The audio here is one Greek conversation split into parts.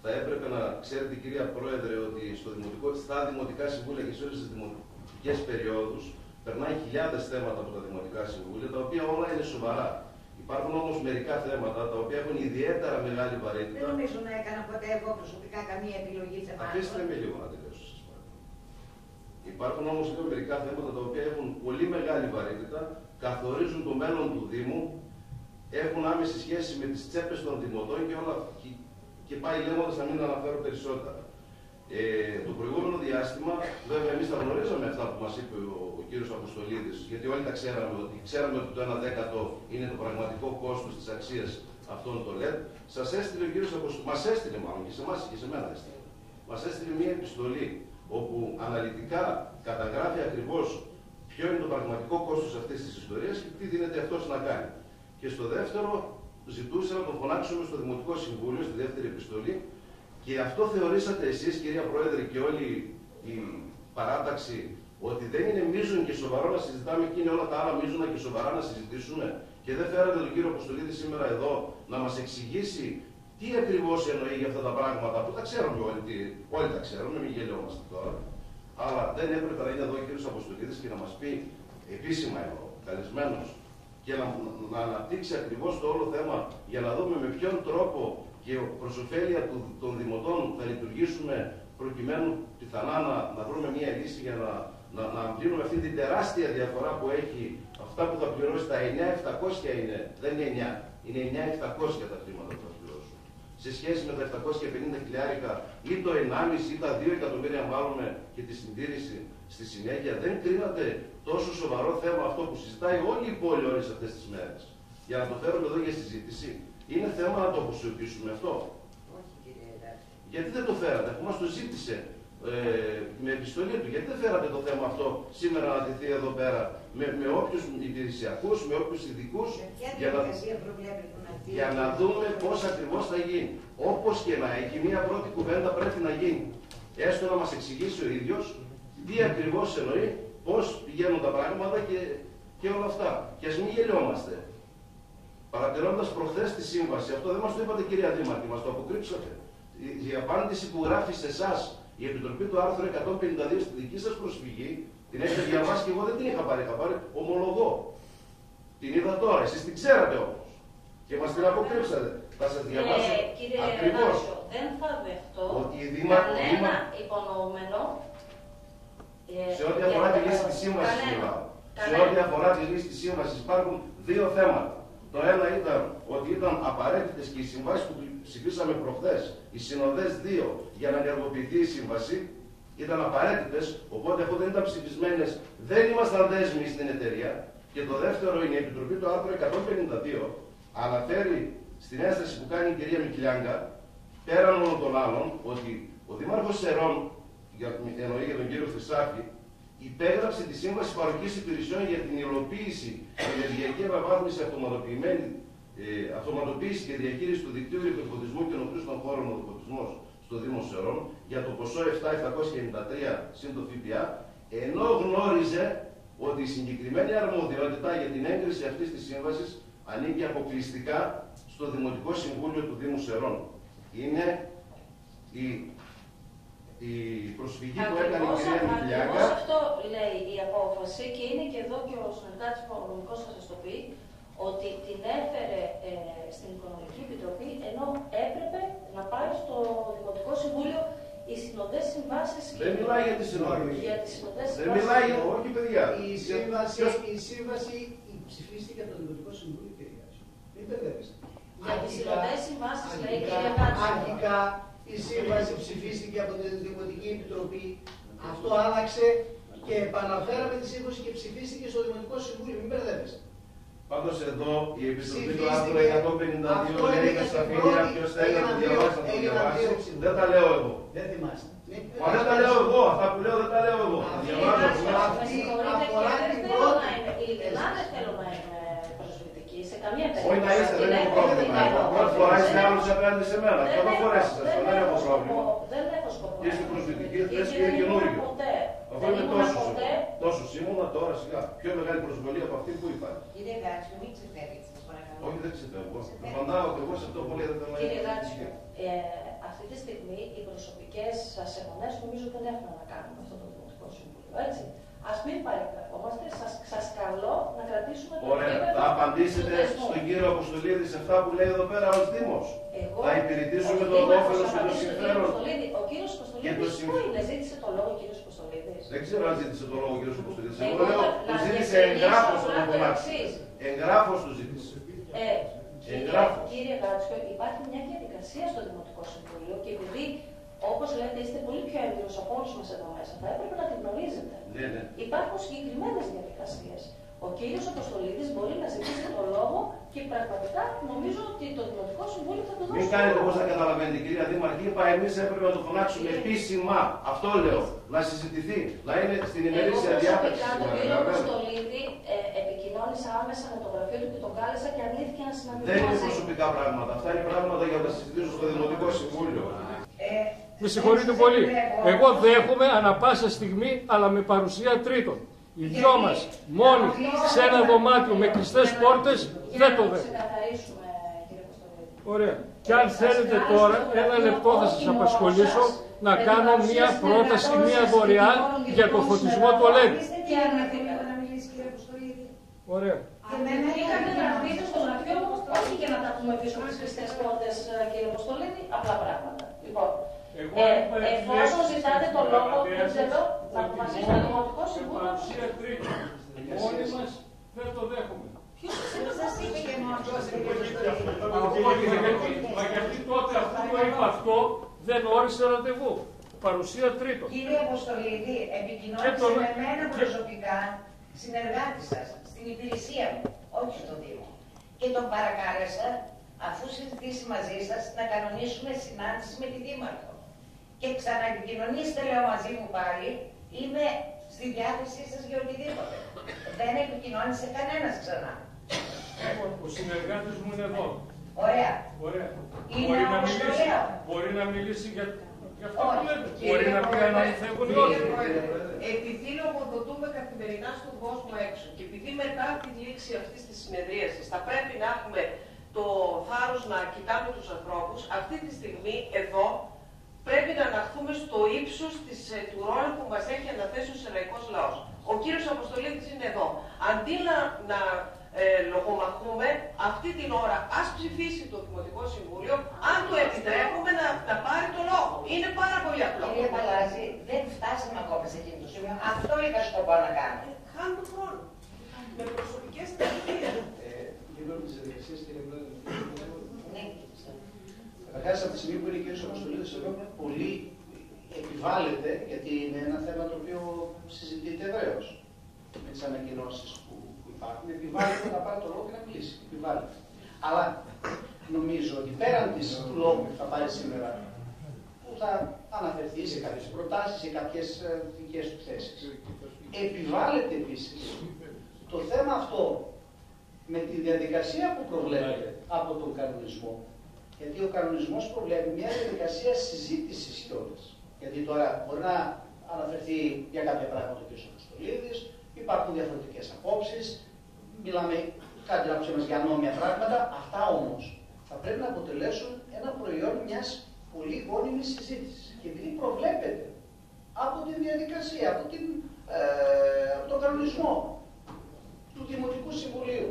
θα έπρεπε να ξέρετε, κυρία Πρόεδρε, ότι στα δημοτικά συμβούλια και σε όλες τις δημοτικές περιόδους περνάει χιλιάδες θέματα από τα δημοτικά συμβούλια, τα οποία όλα είναι σοβαρά. Υπάρχουν όμως μερικά θέματα τα οποία έχουν ιδιαίτερα μεγάλη βαρύτητα. Δεν νομίζω να έκανα ποτέ εγώ προσωπικά καμία επιλογή σε εμάς. Αφήστε με λίγο να τελειώσω, σας παρακαλώ. Υπάρχουν όμως και μερικά θέματα τα οποία έχουν πολύ μεγάλη βαρύτητα, καθορίζουν το μέλλον του Δήμου, έχουν άμεση σχέση με τις τσέπες των δημοτών και όλα. Και πάει λέγοντας να μην αναφέρω περισσότερα. Το προηγούμενο διάστημα, βέβαια, εμείς τα γνωρίζαμε αυτά που μας είπε ο κύριος Αποστολίδης, γιατί όλοι τα ξέραμε ότι το 1/10 είναι το πραγματικό κόστος της αξίας αυτών των LED. Σας έστειλε ο κύριος Αποστολίδης, μας έστειλε μάλλον και σε εμάς και σε μένα έστειλε. Μας έστειλε μια επιστολή όπου αναλυτικά καταγράφει ακριβώς ποιο είναι το πραγματικό κόστος αυτής της ιστορίας και τι δίνεται αυτός να κάνει. Και στο δεύτερο, ζητούσε να τον φωνάξουμε στο Δημοτικό Συμβούλιο, στη δεύτερη επιστολή, και αυτό θεωρήσατε εσείς, κυρία Πρόεδρε, και όλη η παράταξη, ότι δεν είναι μείζον και σοβαρό να συζητάμε και είναι όλα τα άλλα μείζωνα και σοβαρά να συζητήσουμε, και δεν φέρατε τον κύριο Αποστολίδη σήμερα εδώ να μας εξηγήσει τι ακριβώς εννοεί για αυτά τα πράγματα, που τα ξέρουμε όλοι τα ξέρουμε, μην γελιόμαστε τώρα, αλλά δεν έπρεπε να είναι εδώ ο κύριος Αποστολίδης και να μας πει επίσημα εδώ, καλεσμένος, και να αναπτύξει ακριβώς το όλο θέμα για να δούμε με ποιον τρόπο και προς ωφέλεια των δημοτών θα λειτουργήσουμε προκειμένου πιθανά να βρούμε μια λύση για να αμβλύνουμε αυτή την τεράστια διαφορά που έχει αυτά που θα πληρώσει τα 9.700 είναι, δεν είναι 9, είναι 9.700 τα χρήματα που θα πληρώσουν. Σε σχέση με τα 750 χιλιάρικα ή το 1,5 ή τα 2 εκατομμύρια βάλουμε και τη συντήρηση στη συνέχεια, δεν κρίνατε τόσο σοβαρό θέμα αυτό που συζητάει όλη η πόλη όλες αυτές τις μέρες. Για να το φέρουμε εδώ για συζήτηση, είναι θέμα να το αποσιωπήσουμε αυτό. Όχι, κύριε Εδάφη. Γιατί δεν το φέρατε, αφού μας το ζήτησε με επιστολή του, γιατί δεν φέρατε το θέμα αυτό σήμερα να τεθεί εδώ πέρα με όποιους υπηρεσιακούς, με όποιους ειδικούς, για να δούμε πώς ακριβώς θα γίνει. Όπως και να έχει, μία πρώτη κουβέντα πρέπει να γίνει. Έστω να μας εξηγήσει ο ίδιος τι ακριβώς εννοεί, πώς πηγαίνουν τα πράγματα και όλα αυτά. Και ας μην γελιόμαστε. Παρατηρώντας προχθές τη σύμβαση, αυτό δεν μας το είπατε, κυρία Δήμαρχη, μας το αποκρύψατε. Η απάντηση που γράφει σε εσάς η Επιτροπή του άρθρου 152 στη δική σας προσφυγή, την έχετε διαβάσει και εγώ δεν την είχα πάρει, ομολογώ. Την είδα τώρα, εσείς την ξέρατε όμως. Και μας την αποκρύψατε. Θα σας διαβάσω ακριβώς. Δεν θα δεχτώ κανένα υπονοούμενο σε ό,τι αφορά τη λύση της σύμβασης, σε ό,τι αφορά τη λύση της σύμβασης υπάρχουν δύο θέματα. Το ένα ήταν ότι ήταν απαραίτητες και οι συμβάσεις που ψηφίσαμε προχθές, οι συνοδές 2, για να ενεργοποιηθεί η σύμβαση, ήταν απαραίτητες, οπότε αφού δεν ήταν ψηφισμένες, δεν ήμασταν δέσμοι στην εταιρεία. Και το δεύτερο είναι η Επιτροπή του άρθρου 152, αναφέρει στην ένσταση που κάνει η κυρία Μικηλιάγκα, πέραν όλων των άλλων, ότι ο Δήμαρχος Σερών, εννοεί για τον κύριο Χρυσάκη, υπέγραψε τη Σύμβαση Παροχής Υπηρεσιών για την υλοποίηση και ενεργειακή αναβάθμιση αυτοματοποίηση και διαχείριση του δικτύου ηλεκτροφωτισμού και ενοχλήσεων χώρων οδοφωτισμός στο Δήμο Σερών για το ποσό 7.793 συν το ΦΠΑ, ενώ γνώριζε ότι η συγκεκριμένη αρμοδιότητα για την έγκριση αυτής της σύμβασης ανήκει αποκλειστικά στο Δημοτικό Συμβούλιο του Δήμου Σερών. Είναι η προσφυγή που έκανε η κυρία Μικηλιάγκα. Αυτό λέει η απόφαση και είναι και εδώ και ο συνεργάτης οικονομικός θα σας το πει, ότι την έφερε στην Οικονομική Επιτροπή ενώ έπρεπε να πάει στο Δημοτικό Συμβούλιο οι συνοδές συμβάσεις. Δεν μιλάει για τις συνοδές. Για τις συνοδές συμβάσεις. Δεν μιλάει για το όχι, παιδιά. Η σύμβαση ψηφίστηκε από το Δημοτικό Συμβούλιο, κυρία. Μην μπερδεύεστε. Για τις συνοδές συμβάσεις λέει η κυρία Κάτσου. Αρχικά η σύμβαση ψηφίστηκε από την Δημοτική Επιτροπή. Αυτό άλλαξε και επαναφέραμε τη σύμβαση και ψηφίστηκε στο Δημοτικό Συμβούλιο. Μην μπερδεύεστε. Πάντως εδώ η Επιτροπή του άρθρου 152 λέει με σαφήνεια ποιος θέλει να το διαβάσει, να το διαβάσει. Δεν τα λέω εγώ. Δεν θυμάστε. Μα δεν τα λέω εγώ. Αυτά που λέω δεν τα λέω εγώ. Αυτή αφορά την πρώτη. Ειλικρινά δεν θέλω να είμαι προσβλητική σε καμία περίπτωση. Όχι να είστε, δεν έχω πρόβλημα. Πρώτη φορά είστε άλλος απέναντι σε μένα. Θα το φορέσει σας, δεν έχω πρόβλημα. Δεν έχω σκοπό. Είστε προσβλητική, θες και είναι καινούριο. Αφού είμαι τόσους ήμουνα τώρα σιγά. Πιο μεγάλη προσβολή από αυτή που υπάρχει. Κύριε Γάτσιο, μην ξεφεύγετε, σας παρακαλώ. Όχι, δεν ξεφεύγω. Απαντάω και εγώ σε αυτό που λέτε. Κύριε Γάτσιο, αυτή τη στιγμή αιμονές νομίζω δεν έχουμε να κάνουμε αυτό το Δημοτικό Συμβούλιο. Έτσι. Ας μην παρεκκρευόμαστε, σας καλώ να κρατήσουμε το επίπεδο. Ωραία, θα απαντήσετε στον κύριο Αποστολίδη σε αυτά που λέει εδώ πέρα ως Δήμος. Θα υπηρετήσουμε το όφελος και το συμφέρον. Ο κύριος Αποστολίδης πού είναι, ζήτησε το λόγο ο κύριος Αποστολίδης? Δεν ξέρω αν ζήτησε το λόγο ο κύριος Αποστολίδης. Εγώ λέω του ζήτησε εγγράφος από το κομμάτι. Εγγράφος του ζήτησε. Κύριε Γάτσιο, υπάρχει μια διαδικασία στο Δημοτικό Συμβούλιο και επειδή, όπως λέτε, είστε πολύ πιο έμπειρος από όλους μας εδώ μέσα, θα έπρεπε να την γνωρίζετε. Ναι. Υπάρχουν συγκεκριμένες διαδικασίες. Ο κύριος Αποστολίδης μπορεί να ζητήσει το λόγο και πραγματικά νομίζω ότι το Δημοτικό Συμβούλιο θα το δώσει. Μην κάνετε πώς θα καταλαβαίνετε, κυρία Δήμαρχη. Είπα εμείς έπρεπε να το φωνάξουμε επίσημα. Αυτό λέω. Να συζητηθεί. Να είναι στην ημερήσια διάταξη. Εγώ τον κύριο Αποστολίδη επικοινώνησα άμεσα με το γραφείο του και τον κάλεσα και αρνήθηκε να συναντηθεί. Δεν είναι προσωπικά πράγματα. Αυτά είναι πράγματα για να τα συζητήσω στο Δημοτικό Συμβούλιο. Με συγχωρείτε πολύ. Εγώ δέχομαι ανα πάσα στιγμή, αλλά με παρουσία τρίτων. Οι δυο μας μόνοι σε ένα δωμάτιο με κλειστές πόρτες δεν το δέχομαι. Ωραία. Και αν θέλετε τώρα, ένα λεπτό θα σας απασχολήσω να κάνω μία πρόταση, μία δωρεάν για το φωτισμό του Ολέδη. Ωραία. Είχατε γραφτείτε στο γραφείο μου, όχι για να τα πούμε πίσω από τις κλειστές πόρτες, κύριε Αποστολίδη, απλά πράγματα. Λοιπόν, εφόσον ζητάτε το λόγο, δεν ξέρω, να αποφασίσει το Δημοτικό Συμβούλιο. Παρουσία τρίτων. Μόνοι μας δεν το δέχομαι. Σας είπε και μόνος. Μα γιατί τότε αφού το είπα αυτό δεν όρισε ραντεβού. Παρουσία τρίτων. Κύριε Αποστολίδη, επικοινώνησε με μένα προσωπικά συνεργάτη σας στην υπηρεσία μου, όχι στο Δήμο. Και τον παρακάλεσα, αφού συζητήσει μαζί σας, να κανονίσουμε συνάντηση με τη Δήμαρχο. Και ξαναεπικοινωνήστε, λέω, μαζί μου πάλι, είμαι στη διάθεσή σας για οτιδήποτε. Δεν επικοινώνησε κανένας ξανά. Ο συνεργάτης μου είναι εδώ. Ωραία. Ωραία. Είναι όμως το λέω. Μπορεί να μιλήσει για αυτό που λέτε. Μπορεί να πει αν αληθεύουν οι όλοι. Επειδή λογοδοτούμε καθημερινά στον κόσμο έξω και επειδή μετά τη λήξη αυτής της συνεδρίασης θα πρέπει να έχουμε το θάρρος να κοιτάμε τους ανθρώπους, αυτή τη στιγμή εδώ πρέπει να αναχθούμε στο ύψος του ρόλου που μας έχει αναθέσει ο σεραϊκός λαός. Ο κύριος Αποστολίδης είναι εδώ. Αντί να λογομαχούμε, αυτή την ώρα ας ψηφίσει το Δημοτικό Συμβούλιο, αν το επιτρέπουμε να πάρει το λόγο. Είναι πάρα πολύ απλό. Κύριε Παλάζη, δεν φτάσαμε ακόμα σε εκείνο το σημείο. Αυτό είχα σκοπό να κάνω. Χάνουμε χρόνο. Με προσωπικές θεραπείες. Λίγο τις διαδικασίες, κύριε Πρόεδρε. Καταρχάς, από τη στιγμή που είναι ο κ. Αποστολίδης εδώ, πολύ επιβάλλεται, γιατί είναι ένα θέμα το οποίο συζητείται ευρέως με τις ανακοινώσεις που υπάρχουν. Επιβάλλεται να πάρει το λόγο και να μιλήσει. Επιβάλλεται. Αλλά νομίζω ότι πέραν του λόγου που θα πάρει σήμερα, που θα αναφερθεί σε κάποιες προτάσεις, σε κάποιες δικές του θέσεις, επιβάλλεται επίσης το θέμα αυτό με τη διαδικασία που προβλέπεται από τον κανονισμό. Γιατί ο κανονισμός προβλέπει μια διαδικασία συζήτησης κιόλας. Γιατί τώρα μπορεί να αναφερθεί για κάποια πράγματα ο κ. Αποστολίδης, υπάρχουν διαφορετικές απόψεις, μιλάμε κάτι να μας για νόμια πράγματα. Αυτά όμως θα πρέπει να αποτελέσουν ένα προϊόν μιας πολύ γόνιμης συζήτησης. Και επειδή προβλέπεται από τη διαδικασία, από τον κανονισμό του Δημοτικού Συμβουλίου,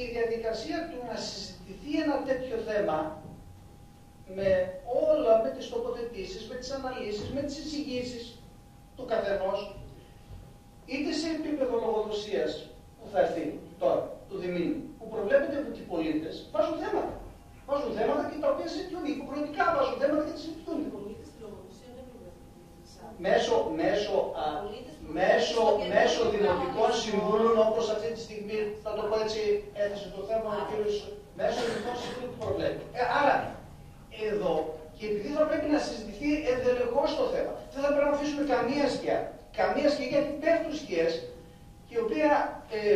η διαδικασία του να συζητηθεί ένα τέτοιο θέμα με όλα, με τις τοποθετήσεις, με τις αναλύσεις, με τις εισηγήσεις του καθενός, είτε σε επίπεδο λογοδοσίας που θα έρθει τώρα, του Δημήνου, που προβλέπεται ότι οι πολίτες βάζουν θέματα. Βάζουν θέματα και τα οποία συζητούν. Υποχρεωτικά βάζουν θέματα και τα συζητούν. Μέσω δημοτικών συμβούλων, όπως αυτή τη στιγμή, θα το πω έτσι, έθεσε το θέμα ο κύριος, μέσω δημοτικών συμβούλων που προβλέπει. Άρα, εδώ, και επειδή θα πρέπει να συζητηθεί ενδελεχώς το θέμα, δεν θα πρέπει να αφήσουμε καμία σκιά, γιατί πέφτουν σκιές, η οποία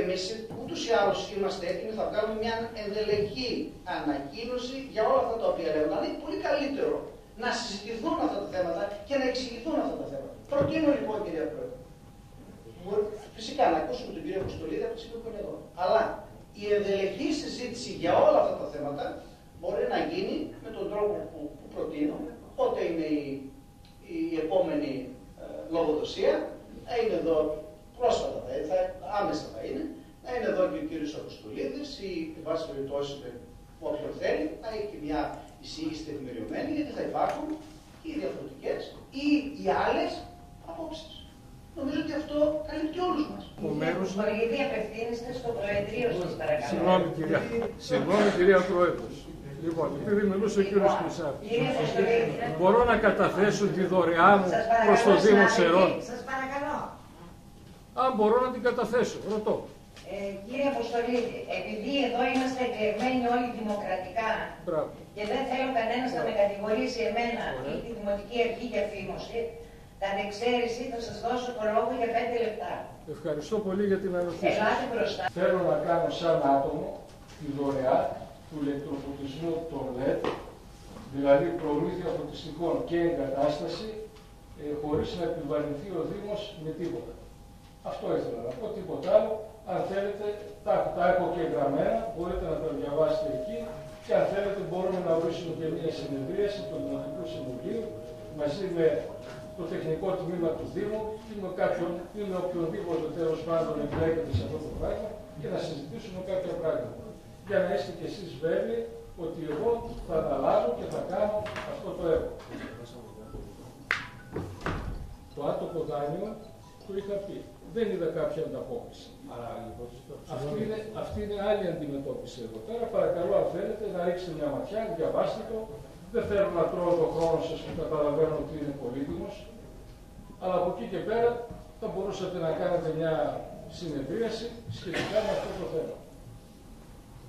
εμείς ούτως ή άλλως είμαστε έτοιμοι, θα βγάλουμε μια ενδελεχή ανακοίνωση για όλα αυτά τα οποία λέω. Να είναι πολύ καλύτερο να συζητηθούν αυτά τα θέματα και να εξηγηθούν αυτά τα θέματα. Προτείνω λοιπόν, κυρία Πρόεδρε, φυσικά να ακούσουμε τον κύριο Αποστολίδη από τη στιγμή που είναι εδώ. Αλλά η ενδελεχή συζήτηση για όλα αυτά τα θέματα μπορεί να γίνει με τον τρόπο που προτείνω. Πότε είναι η επόμενη Λευκοσία, να είναι εδώ πρόσφατα, άμεσα θα είναι, να είναι εδώ και ο κύριος Αποστολίδης ή, εν πάση περιπτώσει, όποιον θέλει, να έχει και μια εισήγηση τεκμηριωμένη, γιατί θα υπάρχουν και οι διαφορετικές ή οι άλλες απόψεις. Νομίζω ότι αυτό καλύπτει όλους μας. Γιατί απευθύνεστε στο Προεδρείο σας, παρακαλώ. Συγγνώμη, κυρία Πρόεδρος. Λοιπόν, επειδή μιλούσε ο κύριος Χρυσάφης, μπορώ να καταθέσω τη δωρεά μου προς το Δήμο Σερών. Σας παρακαλώ. Αν μπορώ να την καταθέσω, ρωτώ. Κύριε Αποστολίδη, επειδή εδώ είμαστε εκλεγμένοι όλοι δημοκρατικά και δεν θέλω κανένας να με κατηγορήσει εμένα ή τη Δημοτική Αρχή για φήμωση, κατά εξαίρεση θα σας δώσω το λόγο για 5 λεπτά. Ευχαριστώ πολύ για την ερωτήση. Ελάτε μπροστά. Θέλω να κάνω σαν άτομο τη δωρεά του ηλεκτροφωτισμού των LED, δηλαδή προμήθεια φωτιστικών και εγκατάσταση, χωρίς να επιβαρυνθεί ο Δήμος με τίποτα. Αυτό ήθελα να πω, τίποτα άλλο. Αν θέλετε, τα έχω και γραμμένα, μπορείτε να τα διαβάσετε εκεί και αν θέλετε μπορούμε να ορίσουμε και μια συνεδρίαση του Δημοτικού Συμβουλίου μαζί με το τεχνικό τμήμα του Δήμου ή με οποιονδήποτε τέλος πάντων εμπλέκεται σε αυτό το πράγμα και να συζητήσουμε κάποια πράγματα. Για να είστε κι εσείς βέβαιοι ότι εγώ θα αναλάβω και θα κάνω αυτό το έργο. Το άτομο δάνειο το είχα πει. Δεν είδα κάποια ανταπόκριση. Αυτή είναι άλλη αντιμετώπιση εδώ πέρα. Παρακαλώ, αν θέλετε, να ρίξετε μια ματιά, διαβάστε το. Δεν θέλω να τρώω το χρόνο σας που καταλαβαίνω ότι είναι πολύτιμος. Αλλά από εκεί και πέρα θα μπορούσατε να κάνετε μια συνεδρίαση σχετικά με αυτό το θέμα.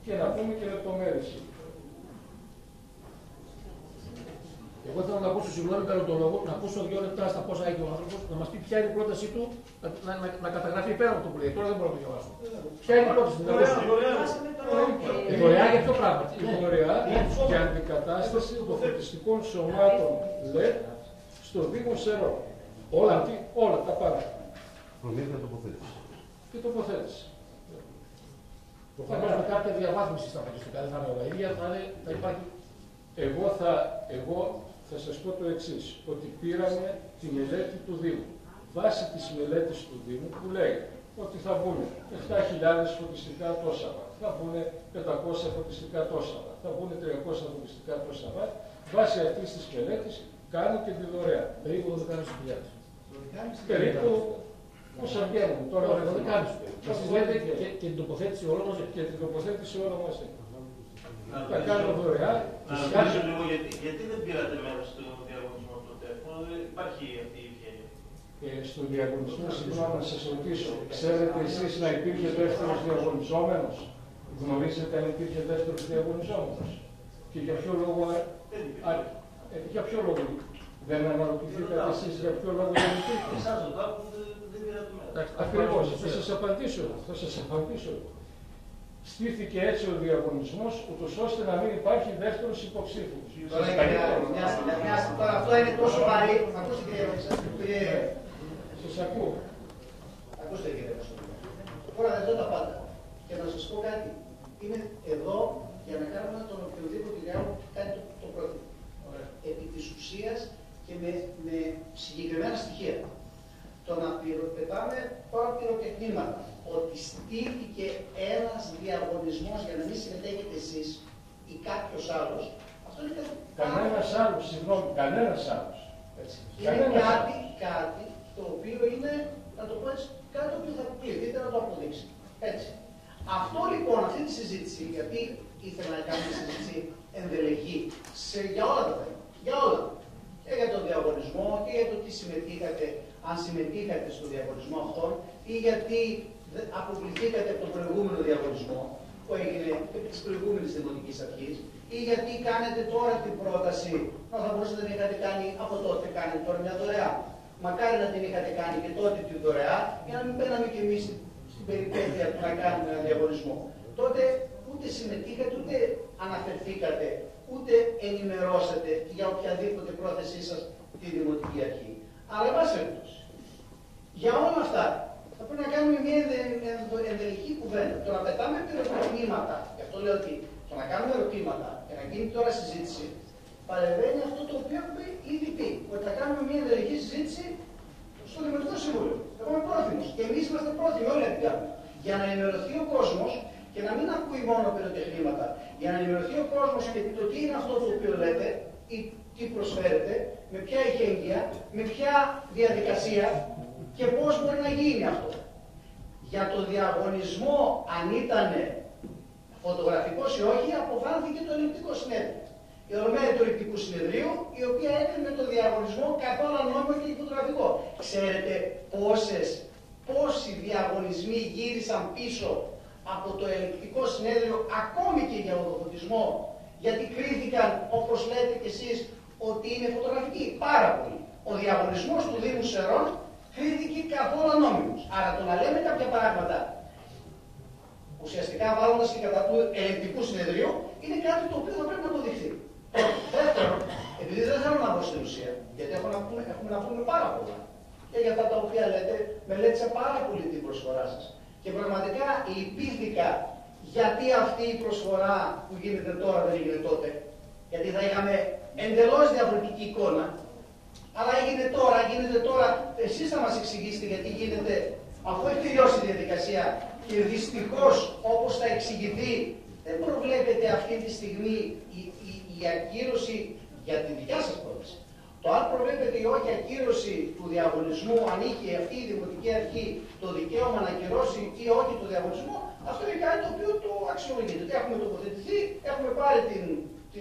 Και να πούμε και λεπτομέρειες. Εγώ θέλω να ακούσω, συγγνώμη, κάνω τον λόγο, να ακούσω 2 λεπτά στα πόσα έχει ο άνθρωπος, να μας πει ποια είναι η πρότασή του να καταγραφεί πέρα από το που λέει. Τώρα δεν μπορώ να το διαβάσω. Ποια είναι η πρόταση του, η δωρεά για ποιο πράγμα. Η δωρεά για αντικατάσταση των φωτιστικών σωμάτων LED στο Δήμο Σερών. Όλα τα πάντα. Προμήθεια τοποθέτηση. Και τοποθέτηση. Προφανώς με κάποια διαβάθμιση στα φωτιστικά, δεν θα είναι όλα ίδια, θα υπάρχει. Εγώ θα σας πω το εξής, ότι πήραμε τη μελέτη του Δήμου. Βάσει της μελέτης του Δήμου που λέει ότι θα μπουν 7.000 φωτιστικά τόσα βατ, θα μπουν 500 φωτιστικά τόσα βατ, θα μπουν 300 φωτιστικά τόσα βατ. Βάσει αυτής της μελέτης κάνω και τη δωρεά. Περίπου 12.000. Περίπου όσα βγαίνουν. Τώρα δεν κάνεις. Εσείς λέτε και την τοποθέτηση όλων μαζί. Και την τοποθέτηση όλων μαζί. Θα κάνω δωρεά. Να ρωτήσω λίγο γιατί δεν πήρατε μέρος στο διαγωνισμό τότε, αφού υπάρχει αυτή η ευκαιρία. Στο διαγωνισμό, συγγνώμη να σας ρωτήσω, ξέρετε εσείς να υπήρχε δεύτερος διαγωνιζόμενος? Γνωρίζετε αν υπήρχε δεύτερος διαγωνιζόμενος? Και για ποιο λόγο, δεν αναρωτηθήκατε εσείς για ποιο λόγο δεν υπήρχε? Εσάς ρωτάω που δεν πήρατε μέρος. Ακριβώς, θα σας απαντήσω. Στήθηκε έτσι ο διαγωνισμός, ούτως ώστε να μην υπάρχει δεύτερος υποψήφιος. Τώρα αυτό είναι τόσο βαρύ. Ακούστε κύριε. Σας ακούω. Ακούστε κύριε. Τώρα δεν ζω τα πάντα. Και να σας πω κάτι. Είμαι εδώ για να κάνουμε τον οποιοδήποτε διάλογο που κάνει το πρώτο. Επί της ουσίας και με συγκεκριμένα στοιχεία. Το να πετάμε τώρα πυροτεχνήματα, ότι στήθηκε ένας διαγωνισμός για να μην συμμετέχετε εσείς ή κάποιος άλλος, αυτό είναι κανένας άλλος, συγγνώμη, κανένας άλλος. Είναι κάτι το οποίο είναι, να το πω έτσι, κάτι το οποίο θα κληθείτε να το αποδείξει. Έτσι. Αυτό λοιπόν, αυτή τη συζήτηση, γιατί ήθελα να κάνω μια συζήτηση ενδελεχή για όλα τα θέματα, για όλα. Και για τον διαγωνισμό και για το τι συμμετείχατε, αν συμμετείχατε στο διαγωνισμό αυτόν ή γιατί αποκλειστήκατε από τον προηγούμενο διαγωνισμό που έγινε επί της προηγούμενης Δημοτικής Αρχής ή γιατί κάνετε τώρα την πρόταση, να θα μπορούσατε να την είχατε κάνει από τότε, κάνετε τώρα μια δωρεά. Μακάρι να την είχατε κάνει και τότε τη δωρεά για να μην μπαίναμε κι εμείς στην περιπέτεια του να κάνουμε ένα διαγωνισμό. Τότε ούτε συμμετείχατε, ούτε αναφερθήκατε, ούτε ενημερώσατε για οποιαδήποτε πρόθεσή σας τη Δημοτική Αρχή. Αλλά εν πάση περιπτώσει, για όλα αυτά θα πρέπει να κάνουμε μια ενδελεχή κουβέντα. Το να πετάμε ερωτήματα, γι' αυτό λέω ότι το να κάνουμε ερωτήματα και να γίνει τώρα συζήτηση, παρεμβαίνει αυτό το οποίο έχουμε ήδη πει. Ότι θα κάνουμε μια ενδελεχή συζήτηση στο Δημοτικό μηνύματα. Για να ενημερωθεί ο κόσμος και το τι είναι αυτό το οποίο λέτε ή τι προσφέρετε, με ποια εχέγγυα, με ποια διαδικασία και πώς μπορεί να γίνει αυτό. Για το διαγωνισμό, αν ήταν φωτογραφικός ή όχι, αποφάνθηκε το Ελεκτικό Συνέδριο. Η ολομέλεια του Ελεκτικού Συνεδρίου, η οποία έκανε το διαγωνισμό καθόλου νόμιμο και φωτογραφικό. Ξέρετε πόσοι διαγωνισμοί γύρισαν πίσω από το Ελεκτικό Συνέδριο, ακόμη και για οδοφωτισμό, γιατί κρίθηκαν, όπως λέτε κι εσείς, ότι είναι φωτογραφικοί? Πάρα πολύ. Ο διαγωνισμός του Δήμου Σερών κρίθηκε καθόλου ανώμιμος. Άρα το να λέμε κάποια πράγματα, ουσιαστικά βάζοντας και κατά του Ελεκτικού Συνεδρίου, είναι κάτι το οποίο θα πρέπει να αποδειχθεί. Δεύτερον, επειδή δεν θέλω να μπω στην ουσία, γιατί έχουμε να πούμε πάρα πολλά και για αυτά τα οποία λέτε, μελέτησα πάρα πολύ την προσφορά σας. Και πραγματικά λυπήθηκα γιατί αυτή η προσφορά που γίνεται τώρα δεν έγινε τότε. Γιατί θα είχαμε εντελώς διαφορετική εικόνα. Αλλά γίνεται τώρα. Εσείς θα μας εξηγήσετε γιατί γίνεται, αφού έχει τελειώσει η διαδικασία. Και δυστυχώς, όπως θα εξηγηθεί, δεν προβλέπεται αυτή τη στιγμή η ακύρωση για τη δικιά σας πρόταση. Το αν προβλέπεται ή όχι ακύρωση του διαγωνισμού, αν είχε αυτή η Δημοτική Αρχή το δικαίωμα να ακυρώσει ή όχι το διαγωνισμό, αυτό είναι κάτι το οποίο το αξιολογείται. Δηλαδή έχουμε τοποθετηθεί, έχουμε πάρει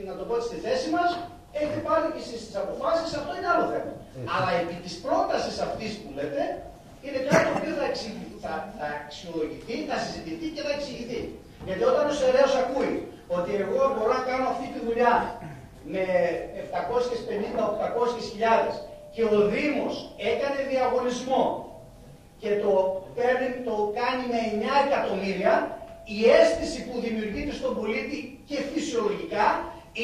να το πω στη θέση μας, έχετε πάρει και εσείς τις αποφάσεις, αυτό είναι άλλο θέμα. Αλλά επί της πρότασης αυτής που λέτε, είναι κάτι το οποίο θα αξιολογηθεί, θα συζητηθεί και θα εξηγηθεί. Γιατί όταν ο Σεραίος ακούει ότι εγώ μπορώ να κάνω αυτή τη δουλειά με 750-800 χιλιάδες και ο Δήμος έκανε διαγωνισμό και το κάνει με 9 εκατομμύρια, η αίσθηση που δημιουργείται στον πολίτη και φυσιολογικά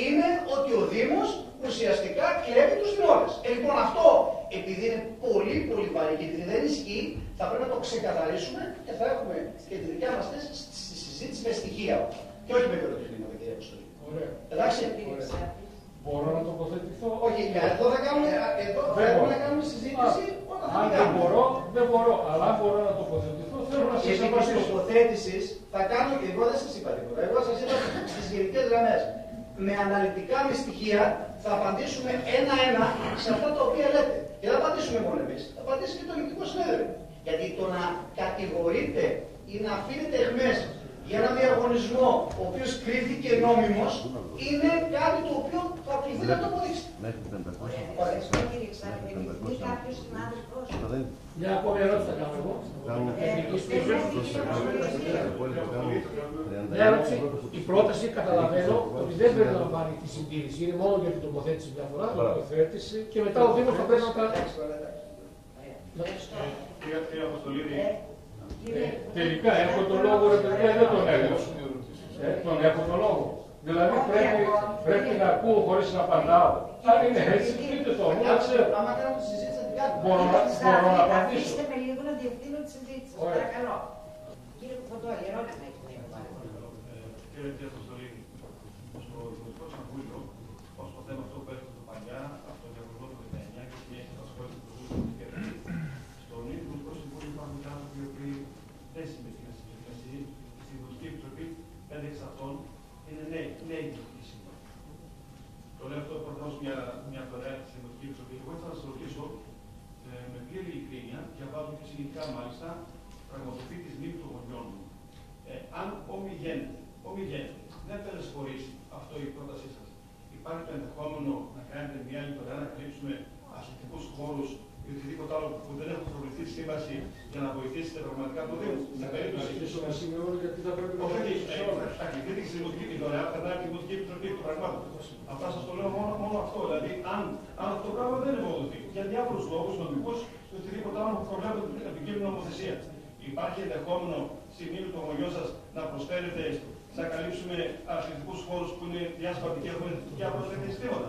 είναι ότι ο Δήμος ουσιαστικά κλέβει τους δημότες. Λοιπόν, αυτό επειδή είναι πολύ πολύ βαρύ και δεν ισχύει, θα πρέπει να το ξεκαθαρίσουμε και θα έχουμε και τη δικιά μας θέση στη συζήτηση με στοιχεία και όχι με πυροτεχνήματα, κύριε Αποστολή. Ωραία. Εντάξει. Μπορώ να τοποθετηθώ? Όχι, εδώ θα κάνουμε συζήτηση όταν θα αν δεν μπορώ, δεν μπορώ. Αλλά αν μπορώ να τοποθετηθώ, θέλω να σας απαντήσω. Επί τοποθέτησης θα κάνω και εγώ δεν σας είπα τίποτα. Εγώ σας είπα στις γενικές γραμμές. Με αναλυτικά, με στοιχεία, θα απαντήσουμε ένα-ένα σε αυτά τα οποία λέτε. Και δεν θα απαντήσουμε μόνο εμείς, θα απαντήσει και το Ελεκτικό Συνέδριο. Γιατί το να κατηγορείτε ή να αφήνετε εχμές για ένα διαγωνισμό ο οποίος κρίθηκε νόμιμος είναι κάτι το οποίο θα πληθεί να το αποδείξετε. Μια ακόμη ερώτηση θα κάνω εγώ. Μια ερώτηση. Η πρόταση καταλαβαίνω ότι δεν περιλαμβάνει τη συντήρηση. Είναι μόνο για την τοποθέτηση μια φορά, την τοποθέτηση και μετά ο Δήμος θα πρέπει να κάνει. Κύριε Αποστολίδη, τελικά έχω τον λόγο, ρε παιδιά, δεν τον έχω. Τον έχω τον λόγο. Δηλαδή πρέπει να ακούω χωρίς να απαντάω. Αν είναι έτσι, πείτε το, μου να ξέρω. Άμα κάνω τη συζήτηση θα την κάνουμε. Μπορώ να απαντήσω. Αφήστε με λίγο να διευθύνω τη συζήτηση. Παρακαλώ. Κύριε Κουφοντόλη, ερώτημα έχετε. Κύριε Αποστολίδη, στο Δημοτικό Συμβούλιο, ως το θέμα αυτό που έρχεται το παλιά, από το διαγωνισμό του 19 και την έχει απασχολήσει το Δημοτικό Συμβούλιο, στον ίδιο Δημοτικό Συμβούλιο υπάρχουν άνθρωποι οι οποίοι δεν συμμετείχαν στη διαδικασία. Στη Δημοτική Επιτροπή 5 εξ αυτών είναι νέοι δημοτικοί σύμβουλοι. Το λέω αυτό προφανώς μια φορά στη Δημοτική Επιτροπή. Εγώ ήθελα να σας ρωτήσω με πλήρη ειλικρίνεια και βάζω και συγκεκριτικά μάλιστα πραγματοποιεί τη μνήμη των γονιών μου. Αν ομιγένεται, δεν τελεσφορήσει αυτό η πρότασή σας, υπάρχει το ενδεχόμενο να κάνετε μια λιτοριά να καλύψουμε αστικούς χώρους ή οτιδήποτε άλλο που δεν έχουν προβληθεί τη σύμβαση για να βοηθήσετε πραγματικά το Δήμο. Στην περίπτωση. Γιατί θα πρέπει να τα κριτήρια τη Δημοτική Επιτροπή περνάει από τη Δημοτική Επιτροπή του πραγμάτων. Αυτά σας το λέω μόνο αυτό. Δηλαδή, αν αυτό το πράγμα δεν ευοδοθεί για διάφορους λόγους νομικούς ή οτιδήποτε άλλο που προβλέπεται την επικείμενη νομοθεσία. Υπάρχει ενδεχόμενο στη μνήμη των γονιών σας να προσφέρετε να καλύψουμε αθλητικούς χώρους που είναι διάσπαρτοι και έχουμε διάφορα τέτοια ζητήματα.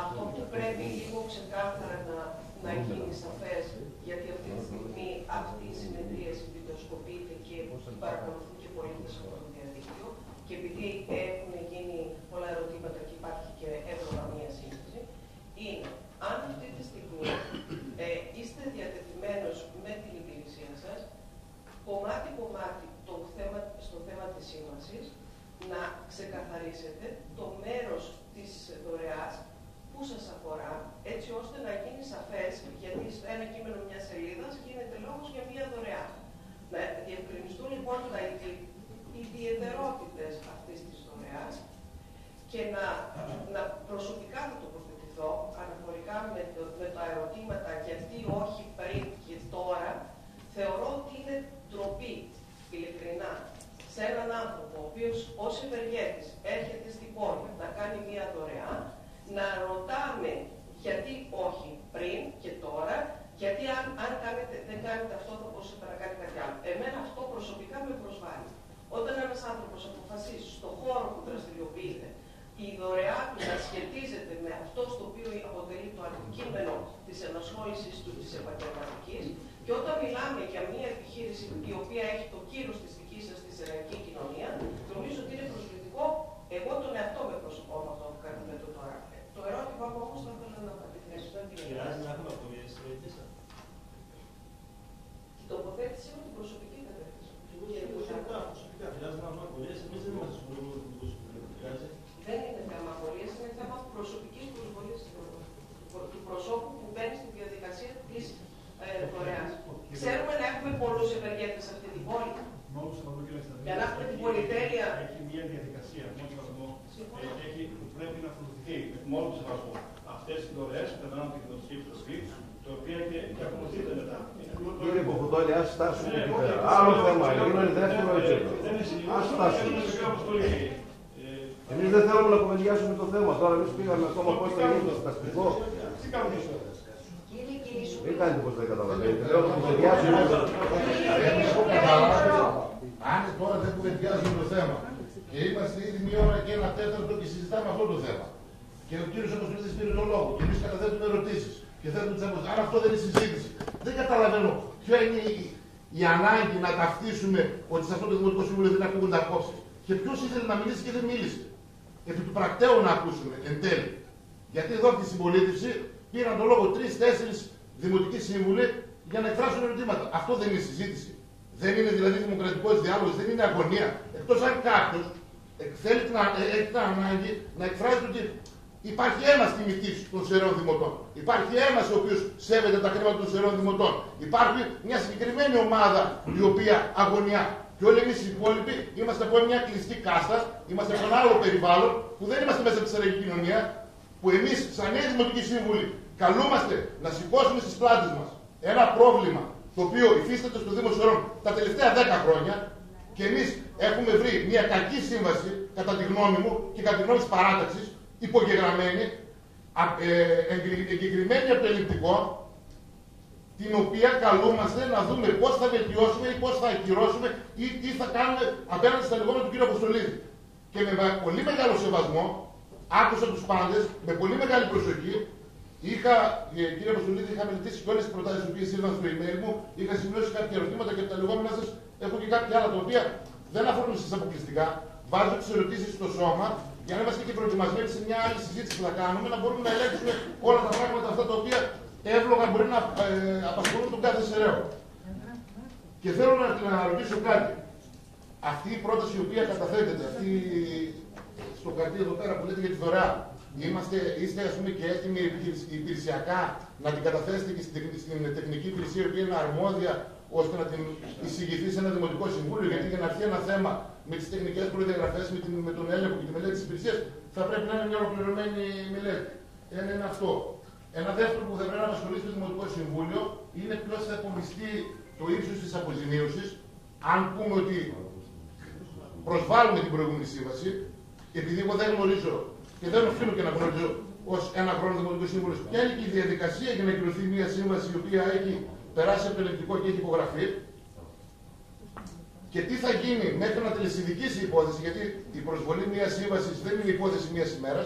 Αυτό που πρέπει λίγο ξεκάθαρα να γίνει σαφές, γιατί αυτή τη στιγμή αυτή η συνεδρίαση βιντεοσκοπείται και παρακολουθούν και πολίτες από το διαδίκτυο. Και επειδή έχουν γίνει πολλά ερωτήματα και υπάρχει και εύκολα μία σύσταση, η κομμάτι-κομμάτι στο θέμα της σύμβασης να ξεκαθαρίσετε το μέρος της δωρεάς που σας αφορά, έτσι ώστε να γίνει σαφές, γιατί σε ένα κείμενο μιας σελίδας γίνεται λόγος για μια δωρεά. Να διευκρινιστούν λοιπόν οι ιδιαιτερότητες αυτής της δωρεάς και να προσωπικά θα τοποθετηθώ αναφορικά με τα ερωτήματα γιατί όχι πριν και τώρα. Θεωρώ ότι είναι ντροπή, ειλικρινά, σε έναν άνθρωπο ο οποίος ως ευεργέτης έρχεται στην πόλη να κάνει μια δωρεά, να ρωτάμε γιατί όχι πριν και τώρα, γιατί αν δεν κάνετε αυτό θα μπορούσατε να κάνει κάτι άλλο. Εμένα αυτό προσωπικά με προσβάλλει. Όταν ένας άνθρωπος αποφασίσει στον χώρο που δραστηριοποιείται η δωρεά του να σχετίζεται με αυτό στο οποίο αποτελεί το αντικείμενο της ενασχόλησης του της επαγγελματικής, και όταν μιλάμε για μια επιχείρηση η οποία έχει το κύρος της δικής σας στη σεραϊκή κοινωνία, νομίζω ότι είναι προσβλητικό. Εγώ τον εαυτό με προσωπώ με αυτό που καταθέτω τώρα. Το ερώτημα μου όμως θα ήθελα να απαντηθέσω. Χρειάζεται να έχουμε απολύες της Η τοποθέτηση είναι την προσωπική κατεύθυνση. Προσωπικά χρειάζεται να έχουμε απολύες. Εμείς δεν είμαστε στο πρόβλημα του προσωπικού. Δεν είναι θέμα απολύες, είναι θέμα προσωπικής προσβολής του προσώπου που μπαίνει στη διαδικασία της δωρεάς. Ξέρουμε να έχουμε πολλούς ευεργέτες σε αυτή την πόλη. Για να έχουμε την πολυτέλεια. Έχει μια διαδικασία, μόνο σεβασμό, που πρέπει να ακολουθηθεί με όλο το σεβασμό. Αυτές οι δωρεές περνάνε από την κοινωνική επιτροπή, το οποίο και ακολουθείται μετά. Κύριε Ποπουδόλη, ας φτάσουμε εκεί πέρα. Άλλο θέμα, είναι δεύτερο έτσι. Ας φτάσουμε. Εμείς δεν θέλουμε να κουβεντιάσουμε το θέμα. Τώρα εμείς πήγαμε ακόμα πώς θα γίνει το σταστικό. Μην κάνετε πως δεν καταλαβαίνετε. Λέω να κουβεντιάσουμε. Αν τώρα δεν κουβεντιάζουμε το θέμα και είμαστε ήδη μία ώρα και ένα τέταρτο και συζητάμε αυτό το θέμα και ο κύριος Αποστολίδης πήρε τον λόγο και εμείς καταθέτουμε ερωτήσεις και θέτουμε τις απόψεις. Αν αυτό δεν είναι συζήτηση, δεν καταλαβαίνω ποια είναι η ανάγκη να ταυτίσουμε ότι σε αυτό το Δημοτικό Συμβούλιο δεν ακούγονται απόψεις. Και ποιος ήθελε να μιλήσει και δεν μίλησε. Επί του πρακτέου να ακούσουμε εν τέλει. Γιατί εδώ από τη συμπολίτευση πήραν τον λόγο 3-4 δημοτικοί σύμβουλοι για να εκφράσουν ερωτήματα. Αυτό δεν είναι συζήτηση. Δεν είναι δηλαδή δημοκρατικός διάλογος, δεν είναι αγωνία. Εκτός αν κάποιος έχει την ανάγκη να εκφράζει ότι υπάρχει ένας τιμητής των σεραίων δημοτών. Υπάρχει ένας ο οποίος σέβεται τα χρήματα των σεραίων δημοτών. Υπάρχει μια συγκεκριμένη ομάδα η οποία αγωνιά. Και όλοι εμείς οι υπόλοιποι είμαστε από μια κλειστή κάστα, είμαστε από ένα άλλο περιβάλλον που δεν είμαστε μέσα από τη σεραϊκή κοινωνία, που εμείς, σαν νέοι δημοτικοί σύμβουλοι, καλούμαστε να σηκώσουμε στις πλάτες μας ένα πρόβλημα το οποίο υφίσταται στο Δήμο Σερών τα τελευταία 10 χρόνια και εμείς έχουμε βρει μια κακή σύμβαση, κατά τη γνώμη μου και κατά τη γνώμη της παράταξης, υπογεγραμμένη, εγκεκριμένη από το ελληνικό, την οποία καλούμαστε να δούμε πώς θα βελτιώσουμε ή πώς θα ακυρώσουμε ή τι θα κάνουμε απέναντι στα λεγόμενα του κ. Αποστολίδη. Και με πολύ μεγάλο σεβασμό άκουσα τους πάντες, με πολύ μεγάλη προσοχή. Κύριε Αποστολίδη, είχα μελετήσει και όλες τις προτάσεις που ήρθαν στο email μου, είχα σημειώσει κάποια ερωτήματα και από τα λεγόμενά σας έχω και κάποια άλλα τα οποία δεν αφορούν εσείς αποκλειστικά. Βάζω τις ερωτήσεις στο σώμα για να είμαστε και προετοιμασμένοι σε μια άλλη συζήτηση που θα κάνουμε, να μπορούμε να ελέγξουμε όλα τα πράγματα αυτά τα οποία εύλογα μπορεί να απασχολούν τον κάθε σεραίο. Και θέλω να ρωτήσω κάτι. Αυτή η πρόταση η οποία καταθέτεται, αυτή στο χαρτί εδώ πέρα που λέτε για τη δωρεά, είστε ας πούμε και έτοιμοι υπηρεσιακά να την καταθέσετε και στην τεχνική υπηρεσία η οποία είναι αρμόδια ώστε να την εισηγηθεί σε ένα δημοτικό συμβούλιο? Γιατί για να έρθει ένα θέμα με τις τεχνικές προδιαγραφές, με τον έλεγχο και τη μελέτη της υπηρεσίας, θα πρέπει να είναι μια ολοκληρωμένη μελέτη. Ένα είναι αυτό. Ένα δεύτερο που θα πρέπει να απασχολήσει το Δημοτικό Συμβούλιο είναι ποιος θα απομειστεί το ύψος της αποζημίωσης, αν πούμε ότι προσβάλλουμε την προηγούμενη σύμβαση, επειδή εγώ δεν γνωρίζω και δεν οφείλω και να γνωρίζω ως ένα χρόνο Δημοτικό Σύμβουλο, ποια είναι και η διαδικασία για να κυρωθεί μια σύμβαση η οποία έχει περάσει από το ελεγκτικό και έχει υπογραφεί, και τι θα γίνει μέχρι να τελεσυνδικήσει η υπόθεση, γιατί η προσβολή μια σύμβαση δεν είναι υπόθεση μια ημέρα,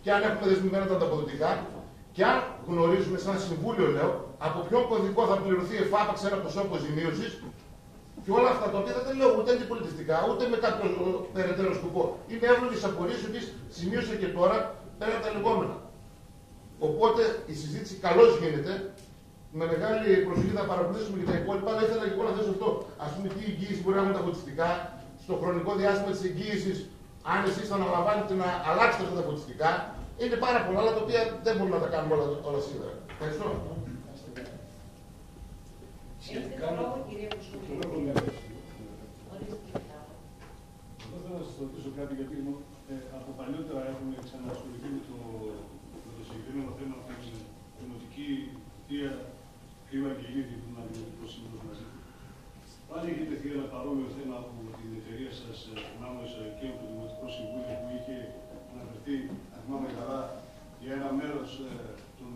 και αν έχουμε δεσμευμένα τα ανταποδοτικά, και αν γνωρίζουμε, σαν συμβούλιο λέω, από ποιον κωδικό θα πληρωθεί εφάπαξ ένα ποσό αποζημίωσης, και όλα αυτά τα οποία δεν τα λέω ούτε αντιπολιτιστικά, ούτε με κάποιο περαιτέρω σκοπό. Είναι εύλογες απορίες που σημείωσα και τώρα πέρα τα λεγόμενα. Οπότε η συζήτηση καλώς γίνεται. Με μεγάλη προσοχή θα παρακολουθήσουμε και τα υπόλοιπα, αλλά ήθελα και εγώ να θέσω αυτό. Ας πούμε, τι εγγύηση μπορεί να έχουν τα φωτιστικά, στο χρονικό διάστημα της εγγύησης, αν εσείς θα αναλαμβάνετε να αλλάξετε αυτά τα φωτιστικά. Είναι πάρα πολλά, αλλά τα οποία δεν μπορούμε να τα κάνουμε όλα σήμερα. Ευχαριστώ. Έχετε το λόγο, κύριε Κουσούλη. Εγώ θέλω να σας ρωτήσω κάτι, γιατί από παλιότερα έχουμε ξανασχοληθεί με το συγκεκριμένο θέμα από την δημοτική θεία Κρύο Αγγελίδη, που είναι αντιμετωπικό σύμβουλο μαζί. Πάλι έχει τεθεί ένα παρόμοιο θέμα από την εταιρεία σας, ανάμεσα και από το Δημοτικό Συμβούλιο, που είχε αναφερθεί, αν θυμάμαι καλά, για ένα μέρος των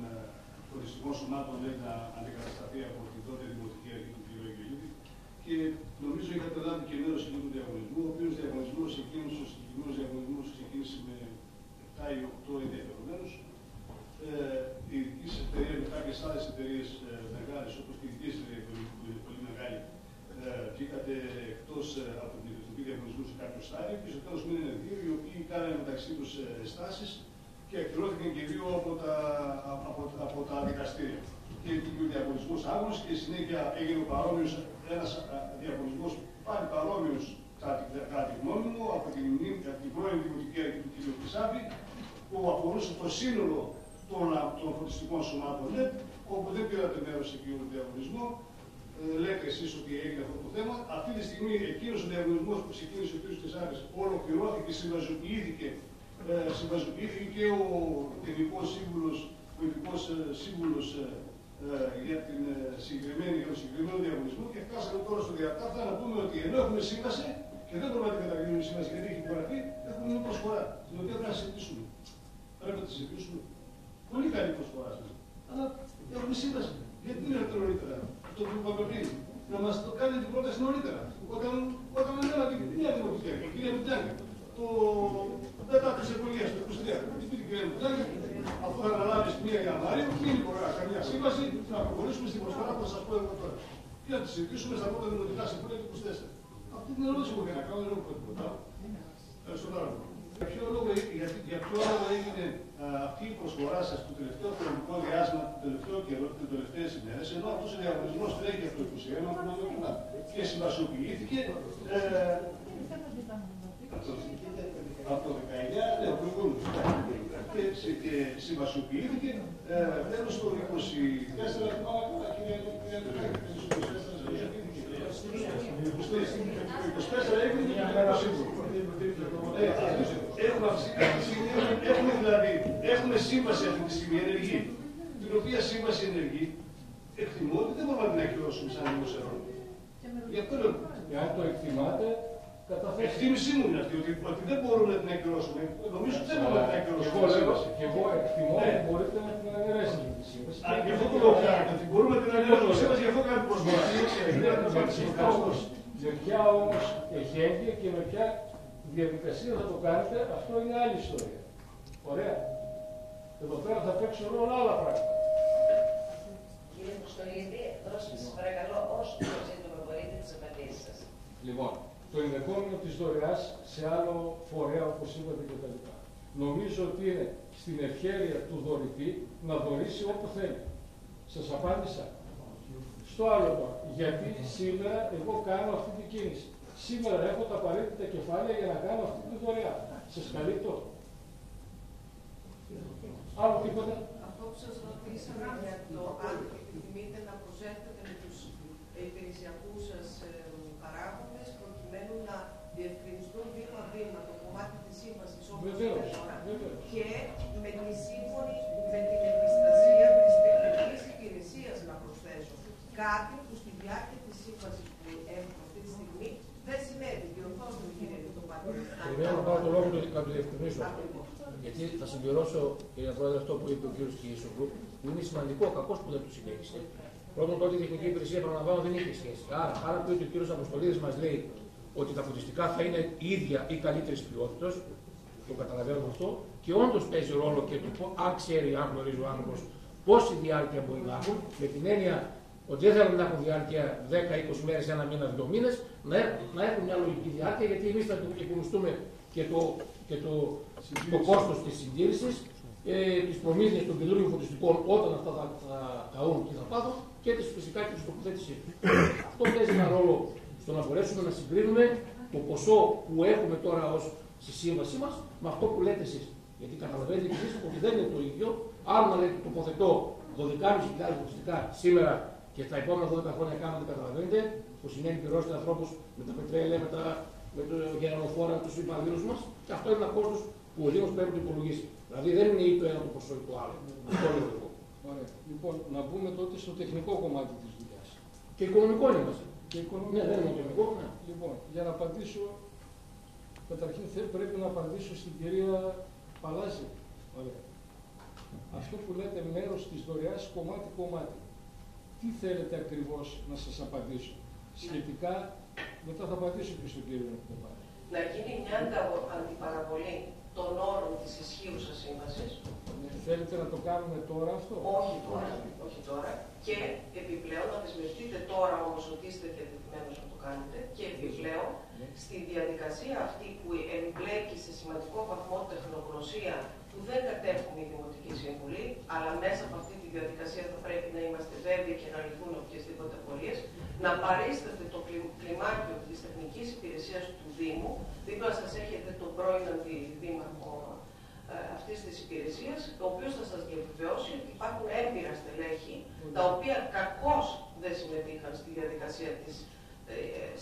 χωριστικών σωμάτων να αντικατασταθεί από την τότε Δημοτική Αρχή του κ. Αγγελίδη. Και νομίζω είχατε λάβει και μέρος του διαγωνισμού, ο οποίος διαγωνισμός εκείνος, ο συγκεκριμένος διαγωνισμός ξεκίνησε με 7 ή 8 ενδιαφερομένους. Η δική σας εταιρεία με κάποιες άλλες εταιρείες μεγάλες, όπως και η δική σας εταιρεία πολύ μεγάλη, βγήκατε εκτός από την Επιτροπή Διαγωνισμού σε κάποιο στάδιο και στο τέλος μείνανε δύο, οι οποίοι κάνανε μεταξύ τους στάσεις και εκδηλώθηκαν και δύο από τα δικαστήρια. Και ο διαγωνισμός άγνωστος και συνέχεια έγινε ένας διαγωνισμός πάλι παρόμοιος κατά τη γνώμη μου από την πρώην Δημοτική Αρχή του κ. Χρυσάβη, που αφορούσε το σύνολο των φωτιστικών σωμάτων LED, όπου δεν πήρατε μέρος σε εκείνο τον διαγωνισμό. Λέτε εσείς ότι έγινε αυτό το θέμα. Αυτή τη στιγμή εκείνος ο διαγωνισμός που ξεκίνησε ο κ. Χρυσάβης ολοκληρώθηκε, συμβαζοποιήθηκε και ο Εθνικός Σύμβουλος για τον συγκεκριμένο διαγωνισμό και φτάσαμε τώρα στο διατάφτα να πούμε ότι ενώ έχουμε σύμβαση και δεν μπορούμε να την καταγγείλουμε σύμβαση γιατί έχει υπογραφεί, έχουμε μια προσφορά την οποία πρέπει να συζητήσουμε. Πρέπει να τη συζητήσουμε. Πολύ καλή προσφορά σας. Αλλά έχουμε σύμβαση. Γιατί δεν είναι νωρίτερα. Αυτό που είπαμε πριν. Να μας το κάνει την πρόταση νωρίτερα. Όταν ανέλαβε μια δημοτική αρχή, η κυρία Μητζάκη, μετά τις εκλογές του 23, την κυρία Μητζάκη, αφού θα αναλάβει 1 Ιανουαρίου, μην υπογράψει καμιά σύμβαση, να προχωρήσουμε στην προσφορά που θα σας πω εγώ τώρα. Και να τη συζητήσουμε στα πρώτα δημοτικά συμβούλια του 24. Αυτή την ερώτηση που δεν κάνω, δεν έχω τίποτα. Ευχαριστώ πάρα πολύ. Για ποιο λόγο έγινε αυτή η προσφορά σας το τελευταίο χρονικό διάστημα, το τελευταίο καιρό, τις τελευταίες ημέρες, ενώ αυτός ο διαγωνισμός τρέχει από το 21 και συμβασιοποιήθηκε από το 19, ναι, ο προηγούμενος. Και συμβασιοποιήθηκε τέλος το 24, κυρία το 24 έγινε και το σύμβολο. Έχουμε σύμβαση αυτή τη στιγμή ενεργή, την οποία σύμβαση ενεργή εκτιμώ ότι δεν μπορούμε να την ακυρώσουμε σαν δημοσιογράφο. Γι' αυτό λέω. Εάν το εκτιμάτε, καταθέτει. Εκτίμησή μου είναι αυτή, ότι δεν μπορούμε να την ακυρώσουμε. Νομίζω ότι δεν μπορούμε να την ακυρώσουμε. Και εγώ εκτιμώ ότι μπορείτε να την αναιρέσετε τη σύμβαση. Γι' αυτό το λόγο κάνετε. Μπορούμε να την αναιρέσουμε τη σύμβαση, γι' αυτό κάνετε προσφορά. Με ποια όμως εχέγγυα και με ποια διαδικασία θα το κάνετε, αυτό είναι άλλη ιστορία. Ωραία. Εδώ πέρα θα παίξουν όλα άλλα πράγματα. Κύριε Κουστολίδη, δώστε σας παρακαλώ όσο πιο σύντομα μπορείτε τις απαντήσεις σας. Λοιπόν, το ενδεχόμενο της δωρεάς σε άλλο φορέα, όπως είπατε κτλ. Νομίζω ότι είναι στην ευχέρεια του δωρητή να δωρήσει όπου θέλει. Σας απάντησα. Στο άλλο τώρα, γιατί σήμερα εγώ κάνω αυτή την κίνηση. Σήμερα έχω τα απαραίτητα κεφάλαια για να κάνω αυτή τη δωρεά. Σας καλύπτω. Άλλο τίποτα. Αυτό που σας ρωτήσαμε για το αν επιθυμείτε να προσέχετε με τους υπηρεσιακούς σας παράγοντες προκειμένου να διευκρινιστούν βήμα-βήμα το κομμάτι της σύμβασης όπως είναι τώρα και με τη σύμφωνη με την επιστασία της τεχνικής υπηρεσίας να προσθέσω. Κάτι που στη διάρκεια της σύμβασης που έχουμε αυτή τη στιγμή δεν συνέβη. Διορθώστε με κύριε Λιτοπάτη. Περιμένω να πάρω το λόγο να το διευκρινίσω. Γιατί θα συμπληρώσω, κύριε Πρόεδρε, αυτό που είπε ο κ. Κιήσογλου, που είναι σημαντικό, κακώς που δεν το συνέχισε. Πρώτον, τότε η τεχνική υπηρεσία, επαναλαμβάνω, δεν είχε σχέση. Άρα που ο κ. Αποστολίδης μας λέει ότι τα φωτιστικά θα είναι ίδια ή καλύτερης ποιότητας, το καταλαβαίνουμε αυτό, και όντως παίζει ρόλο και το αν ξέρει, αν γνωρίζει ο άνθρωπος πόση διάρκεια μπορεί να έχουν, με την έννοια ότι δεν θέλουμε να έχουν διάρκεια 10-20 μέρες, 1 μήνα, 2 μήνες, να έχουν μια λογική διάρκεια, γιατί εμείς θα επιμιστούμε και το κόστος της συντήρησης, της προμήθειας των καινούριων φωτιστικών όταν αυτά θα καούν και θα πάθουν και φυσικά και της τοποθέτησής τους. Αυτό παίζει ένα ρόλο στο να μπορέσουμε να συγκρίνουμε το ποσό που έχουμε τώρα ως στη σύμβασή μας με αυτό που λέτε εσείς. Γιατί καταλαβαίνετε και εσείς ότι δεν είναι το ίδιο. Άλλο να λέτε τοποθετώ 12.500 φωτιστικά σήμερα και τα επόμενα 12 χρόνια κάνετε, καταλαβαίνετε, που σημαίνει πληρώσετε ανθρώπους με τα πετρέλαια, με το γερανοφόρα, τους υπαλλήλους μας, και αυτό είναι ένα κόστος που ο Δήμος πρέπει να το υπολογίσει. Δηλαδή δεν είναι ή το ένα το ποσό ή το άλλο. Αυτό είναι το. Ωραία. Λοιπόν, να μπούμε τότε στο τεχνικό κομμάτι της δουλειάς. Και οικονομικό είναι μας. Και οικονομικό. Ναι, δεν είναι οικονομικό. Ναι. Λοιπόν, για να απαντήσω, καταρχήν πρέπει να απαντήσω στην κυρία Παλάζη. Ωραία. Αυτό που λέτε μέρος της δωρεάς κομμάτι-κομμάτι. Τι θέλετε ακριβώς να σας απαντήσω σχετικά, μετά θα απαντήσω και στον κύριο Νεκοπάρη. Να γίνει μια αντιπαραβολή των όρων της ισχύουσας σύμβασης. Θέλετε να το κάνουμε τώρα αυτό? Όχι τώρα. Και επιπλέον να δεσμευτείτε τώρα όμως ότι είστε διατεθειμένος να το κάνετε. Και επιπλέον στη διαδικασία αυτή που εμπλέκει σε σημαντικό βαθμό τεχνογνωσία που δεν κατέχουν οι Δημοτικοί Σύμβουλοι, αλλά μέσα από αυτή τη διαδικασία θα πρέπει να είμαστε βέβαιοι και να λυθούν οποιασδήποτε απορίες, να παρίσταται το κλιμάκιο της τεχνικής υπηρεσίας του Δήμου. Δίπλα σας έχετε τον πρώην αντιδήμαρχο αυτής της υπηρεσίας, ο οποίος θα σας διαβεβαιώσει ότι υπάρχουν έμπειρα στελέχη, τα οποία κακώς δεν συμμετείχαν στη διαδικασία της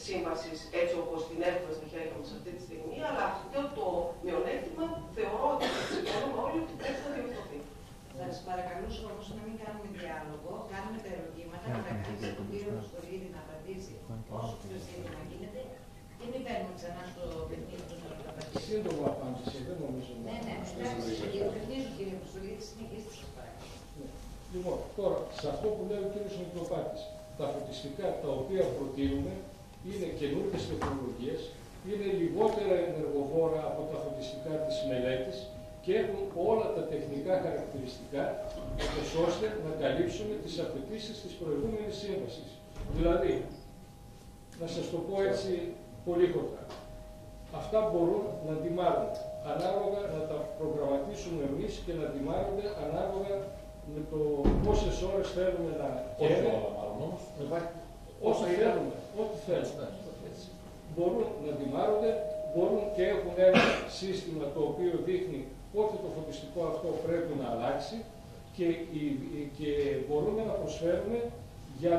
σύμβασης έτσι όπως την έχουμε στα χέρια μας αυτή τη στιγμή, αλλά αυτό το μειονέκτημα θεωρώ ότι συμφωνούμε όλοι ότι πρέπει να διορθωθεί. Θα σας παρακαλούσα όμως να μην κάνουμε διάλογο, κάνουμε τα ερωτήματα, να τα κάνετε τον κύριο Αποστολίδη να απαντήσει όσο πιο σύντομα γίνεται και μην παίρνουμε ξανά στο παιχνίδι του να το απαντήσει. Σύντομο απάντηση, δεν νομίζω. Ναι, παιχνίζω κύριε Αποστολίδη, συνεχίστε σας παρακαλώ. Λοιπόν, τώρα, σε αυτό που λέει ο κύριος Νικολοπάκης, τα φωτιστικά τα οποία προτείνουμε είναι καινούργιες τεχνολογίες, είναι λιγότερα ενεργοβόρα από τα φωτιστικά της μελέτης και έχουν όλα τα τεχνικά χαρακτηριστικά ώστε να καλύψουμε τις απαιτήσεις της προηγούμενης σύμβασης. Δηλαδή, να σας το πω έτσι πολύ χοντρά, αυτά μπορούν να αντιμάρουν ανάλογα να τα προγραμματίσουμε εμείς και να αντιμάρονται ανάλογα με το πόσες ώρες θέλουμε να καίνε, όσο θέλουμε, ό,τι θέλουμε. Μπορούν να αντιμάρονται, μπορούν και έχουν ένα σύστημα το οποίο δείχνει πότε το φωτιστικό αυτό πρέπει να αλλάξει και μπορούμε να προσφέρουμε για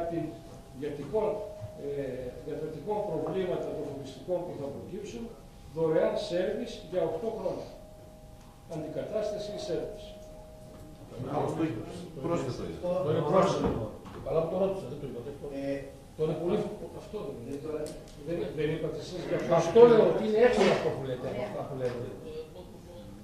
τα τυχόν προβλήματα των φωτιστικών που θα προκύψουν δωρεάν σέρβις για 8 χρόνια. Αντικατάσταση ή σέρβις. Πρόσθετο είναι. Το είναι πρόσθετο. Αλλά το ρώτησα, δεν το είπατε. Το είναι πολύ. Αυτό δεν είπατε εσείς για αυτό. Αυτό λέω ότι είναι εύκολο αυτό που λέτε.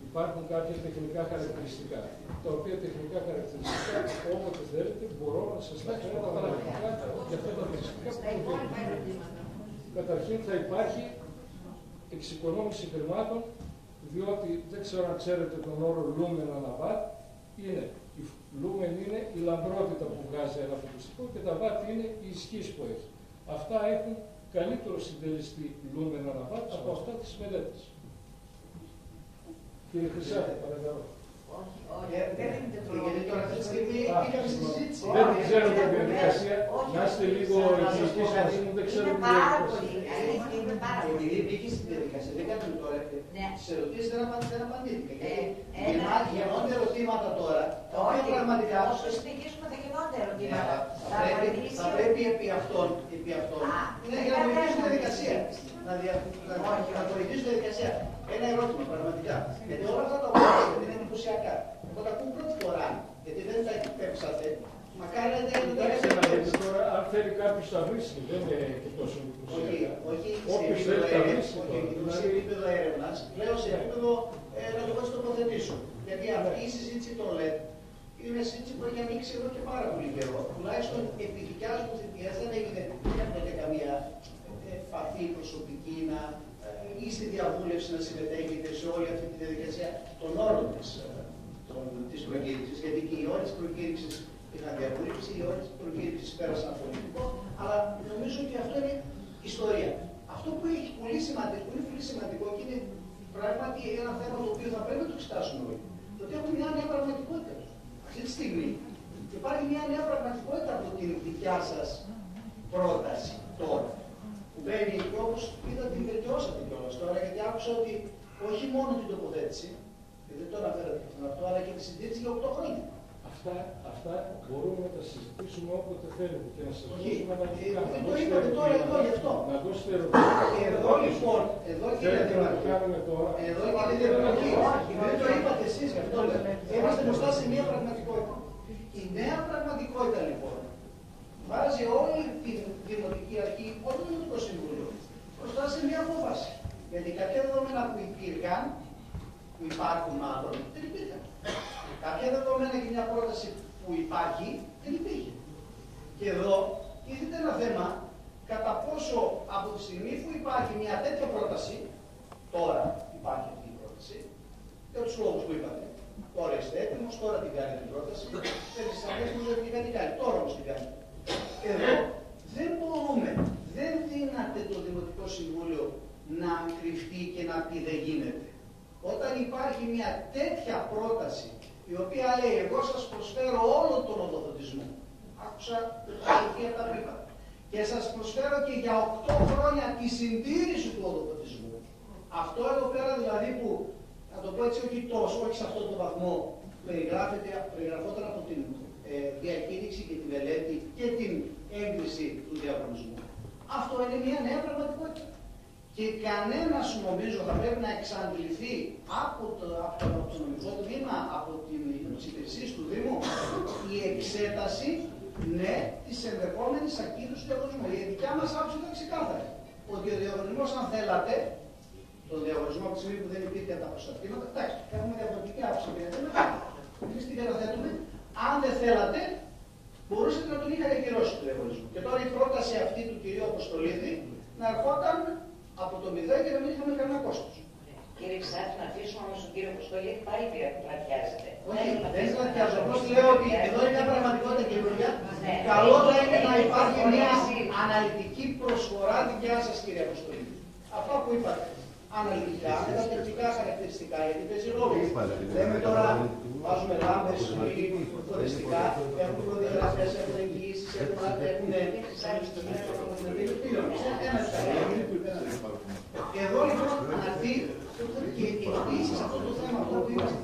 Υπάρχουν κάποια τεχνικά χαρακτηριστικά, τα οποία τεχνικά χαρακτηριστικά, όποτε θέλετε, μπορώ να σας τα φέρω τα παραδείγματα για αυτά τα χαρακτηριστικά που προτείνω. Καταρχήν θα υπάρχει εξοικονόμηση χρημάτων, διότι δεν ξέρω αν ξέρετε τον όρο Lumen Watt, η Lumen είναι η λαμπρότητα που βγάζει ένα φωτιστικό και τα Watt είναι η ισχύς που έχει. Αυτά έχουν καλύτερο συντελεστή Lumen Watt από αυτά τις μελέτες. Κύριε Χρυσάτη, παρακαλώ. Γιατί τώρα αυτή τη στιγμή είχαμε συζήτηση. Δεν ξέρω την διαδικασία. Να είστε λίγο εξηγητής μαζί μου, δεν ξέρω την διαδικασία. Επειδή μπήκε στην διαδικασία, δεν κάνουμε τώρα. Σε ερωτήσεις δεν απαντήθηκα. Γεννώνται ερωτήματα τώρα. Τα οποία πραγματικά. Όσο συνεχίσουμε θα γεννώνται ερωτήματα. Θα πρέπει επί αυτών. Είναι για να βοηθήσουν τη διαδικασία. Να βοηθήσουν τη διαδικασία. Ένα ερώτημα πραγματικά. Γιατί όλα αυτά τα οποία είναι εντυπωσιακά. Εγώ τα ακούω πρώτη φορά. Γιατί δεν τα εκπέμψατε. Μακάρι να δεν είναι τώρα, αν θέλει κάποιος τα βρίσκει, δεν είναι και τόσο εντυπωσιακά. Όχι σε επίπεδο έρευνας, λέω σε επίπεδο να το τοποθετήσω. Γιατί αυτή η συζήτηση των ΛΕΤ είναι μια συζήτηση που έχει ανοίξει εδώ και πάρα πολύ καιρό. Τουλάχιστον επί δικιάς μου θητείας δεν έγινε καμία επαφή προσωπική ή στη διαβούλευση να συμμετέχετε σε όλη αυτή τη διαδικασία των όρων της προκήρυξης. Γιατί και οι όροι της προκήρυξης είχαν διαβούλευση, οι όροι της προκήρυξης πέρασαν από πολιτικό, αλλά νομίζω ότι αυτό είναι ιστορία. Αυτό που έχει πολύ σημαντικό και είναι πράγματι ένα θέμα το οποίο θα πρέπει να το εξετάσουμε όλοι. Το ότι έχουμε μια νέα πραγματικότητα. Αυτή τη στιγμή υπάρχει μια νέα πραγματικότητα από την δικιά σας πρόταση τώρα. Που μπαίνει και όπως είδα την βελτιώσατε κιόλας τώρα, γιατί άκουσα ότι όχι μόνο την τοποθέτηση, και δεν το αναφέρατε αυτό, αλλά και τη συντήρηση για 8 χρόνια. Αυτά μπορούμε να τα συζητήσουμε όποτε θέλετε και να σας δώσουμε αναλυτικά. Δεν το είπατε τώρα εδώ γι' αυτό. Να δώσετε ερωτήσεις. Εδώ λοιπόν, εδώ κύριε Δημαρχή, δεν το είπατε εσείς γι' αυτό λέτε. Είμαστε μπροστά σε μια πραγματικότητα. Η νέα πραγματικότητα λοιπόν βάζει όλη τη Δημοτική Αρχή, όλο το Δημοτικό Συμβούλιο, μπροστά σε μια απόφαση. Γιατί κάποια δεδομένα που υπήρχαν, που υπάρχουν μάλλον, δεν υπήρχαν. Κάποια δεδομένα και μια πρόταση που υπάρχει, δεν υπήρχε. Και εδώ τίθεται ένα θέμα κατά πόσο από τη στιγμή που υπάρχει μια τέτοια πρόταση, τώρα υπάρχει αυτή η πρόταση, για τους λόγους που είπατε. Τώρα είστε έτοιμος, τώρα την κάνει την πρόταση, θέλει τις αρχές μου δεν κάτι κάνει, τώρα όμως την κάνει. Εδώ δεν μπορούμε, δεν δύναται το Δημοτικό Συμβούλιο να κρυφτεί και να πει δεν γίνεται. Όταν υπάρχει μια τέτοια πρόταση, η οποία λέει εγώ σας προσφέρω όλο τον οδοδοτισμό, άκουσα αυτά που είπα, και σας προσφέρω και για 8 χρόνια τη συντήρηση του οδοδοτισμού. Αυτό εδώ πέρα δηλαδή που, να το πω έτσι όχι τόσο, όχι σε αυτόν τον βαθμό, περιγραφόταν από την διακήρυξη και τη μελέτη και την έγκριση του διαγωνισμού. Αυτό είναι μια νέα πραγματικότητα. Και κανένας νομίζω θα πρέπει να εξαντληθεί από το νομικό τμήμα, από τις υπηρεσίες του Δήμου, η εξέταση, ναι, της ενδεχόμενης ακύρωσης του διαγωνισμού. Η δικιά μας άποψη ήταν ξεκάθαρη. Ότι ο διαγωνισμός, αν θέλατε, τον διαγωνισμό από τη στιγμή που δεν υπήρχε τα προστατήματα, εντάξει, έχουμε διαφορετική άποψη, εμείς την καταθέτουμε. Αν δεν θέλατε, μπορούσατε να τον είχατε ακυρώσει το διαγωνισμό. Και τώρα η πρόταση αυτή του κυρίου Αποστολίδη να ερχόταν από το 0 και να μην είχαμε κανένα κόστος. Κύριε Ξάφη, να αφήσουμε όμως τον κύριο Αποστολίδη πάλι πλατιάζεται. Όχι, δεν πλατιάζω. Απλώς λέω ότι εδώ είναι μια πραγματικότητα καινούργια. Καλό θα είναι να υπάρχει μια αναλυτική προσφορά δικιά σας, κύριε Αποστολίδη. Αυτά που είπατε. Αναλυτικά, με τα τεχνικά χαρακτηριστικά, γιατί παίζει ρόλο. Λέμε τώρα, βάζουμε λάμπες, φοριστικά, έχουν προδιαγραφές, έχουν εγγυήσεις, έχουν εδώ λοιπόν αναρτεί και επίσης αυτό το θέμα που είμαστε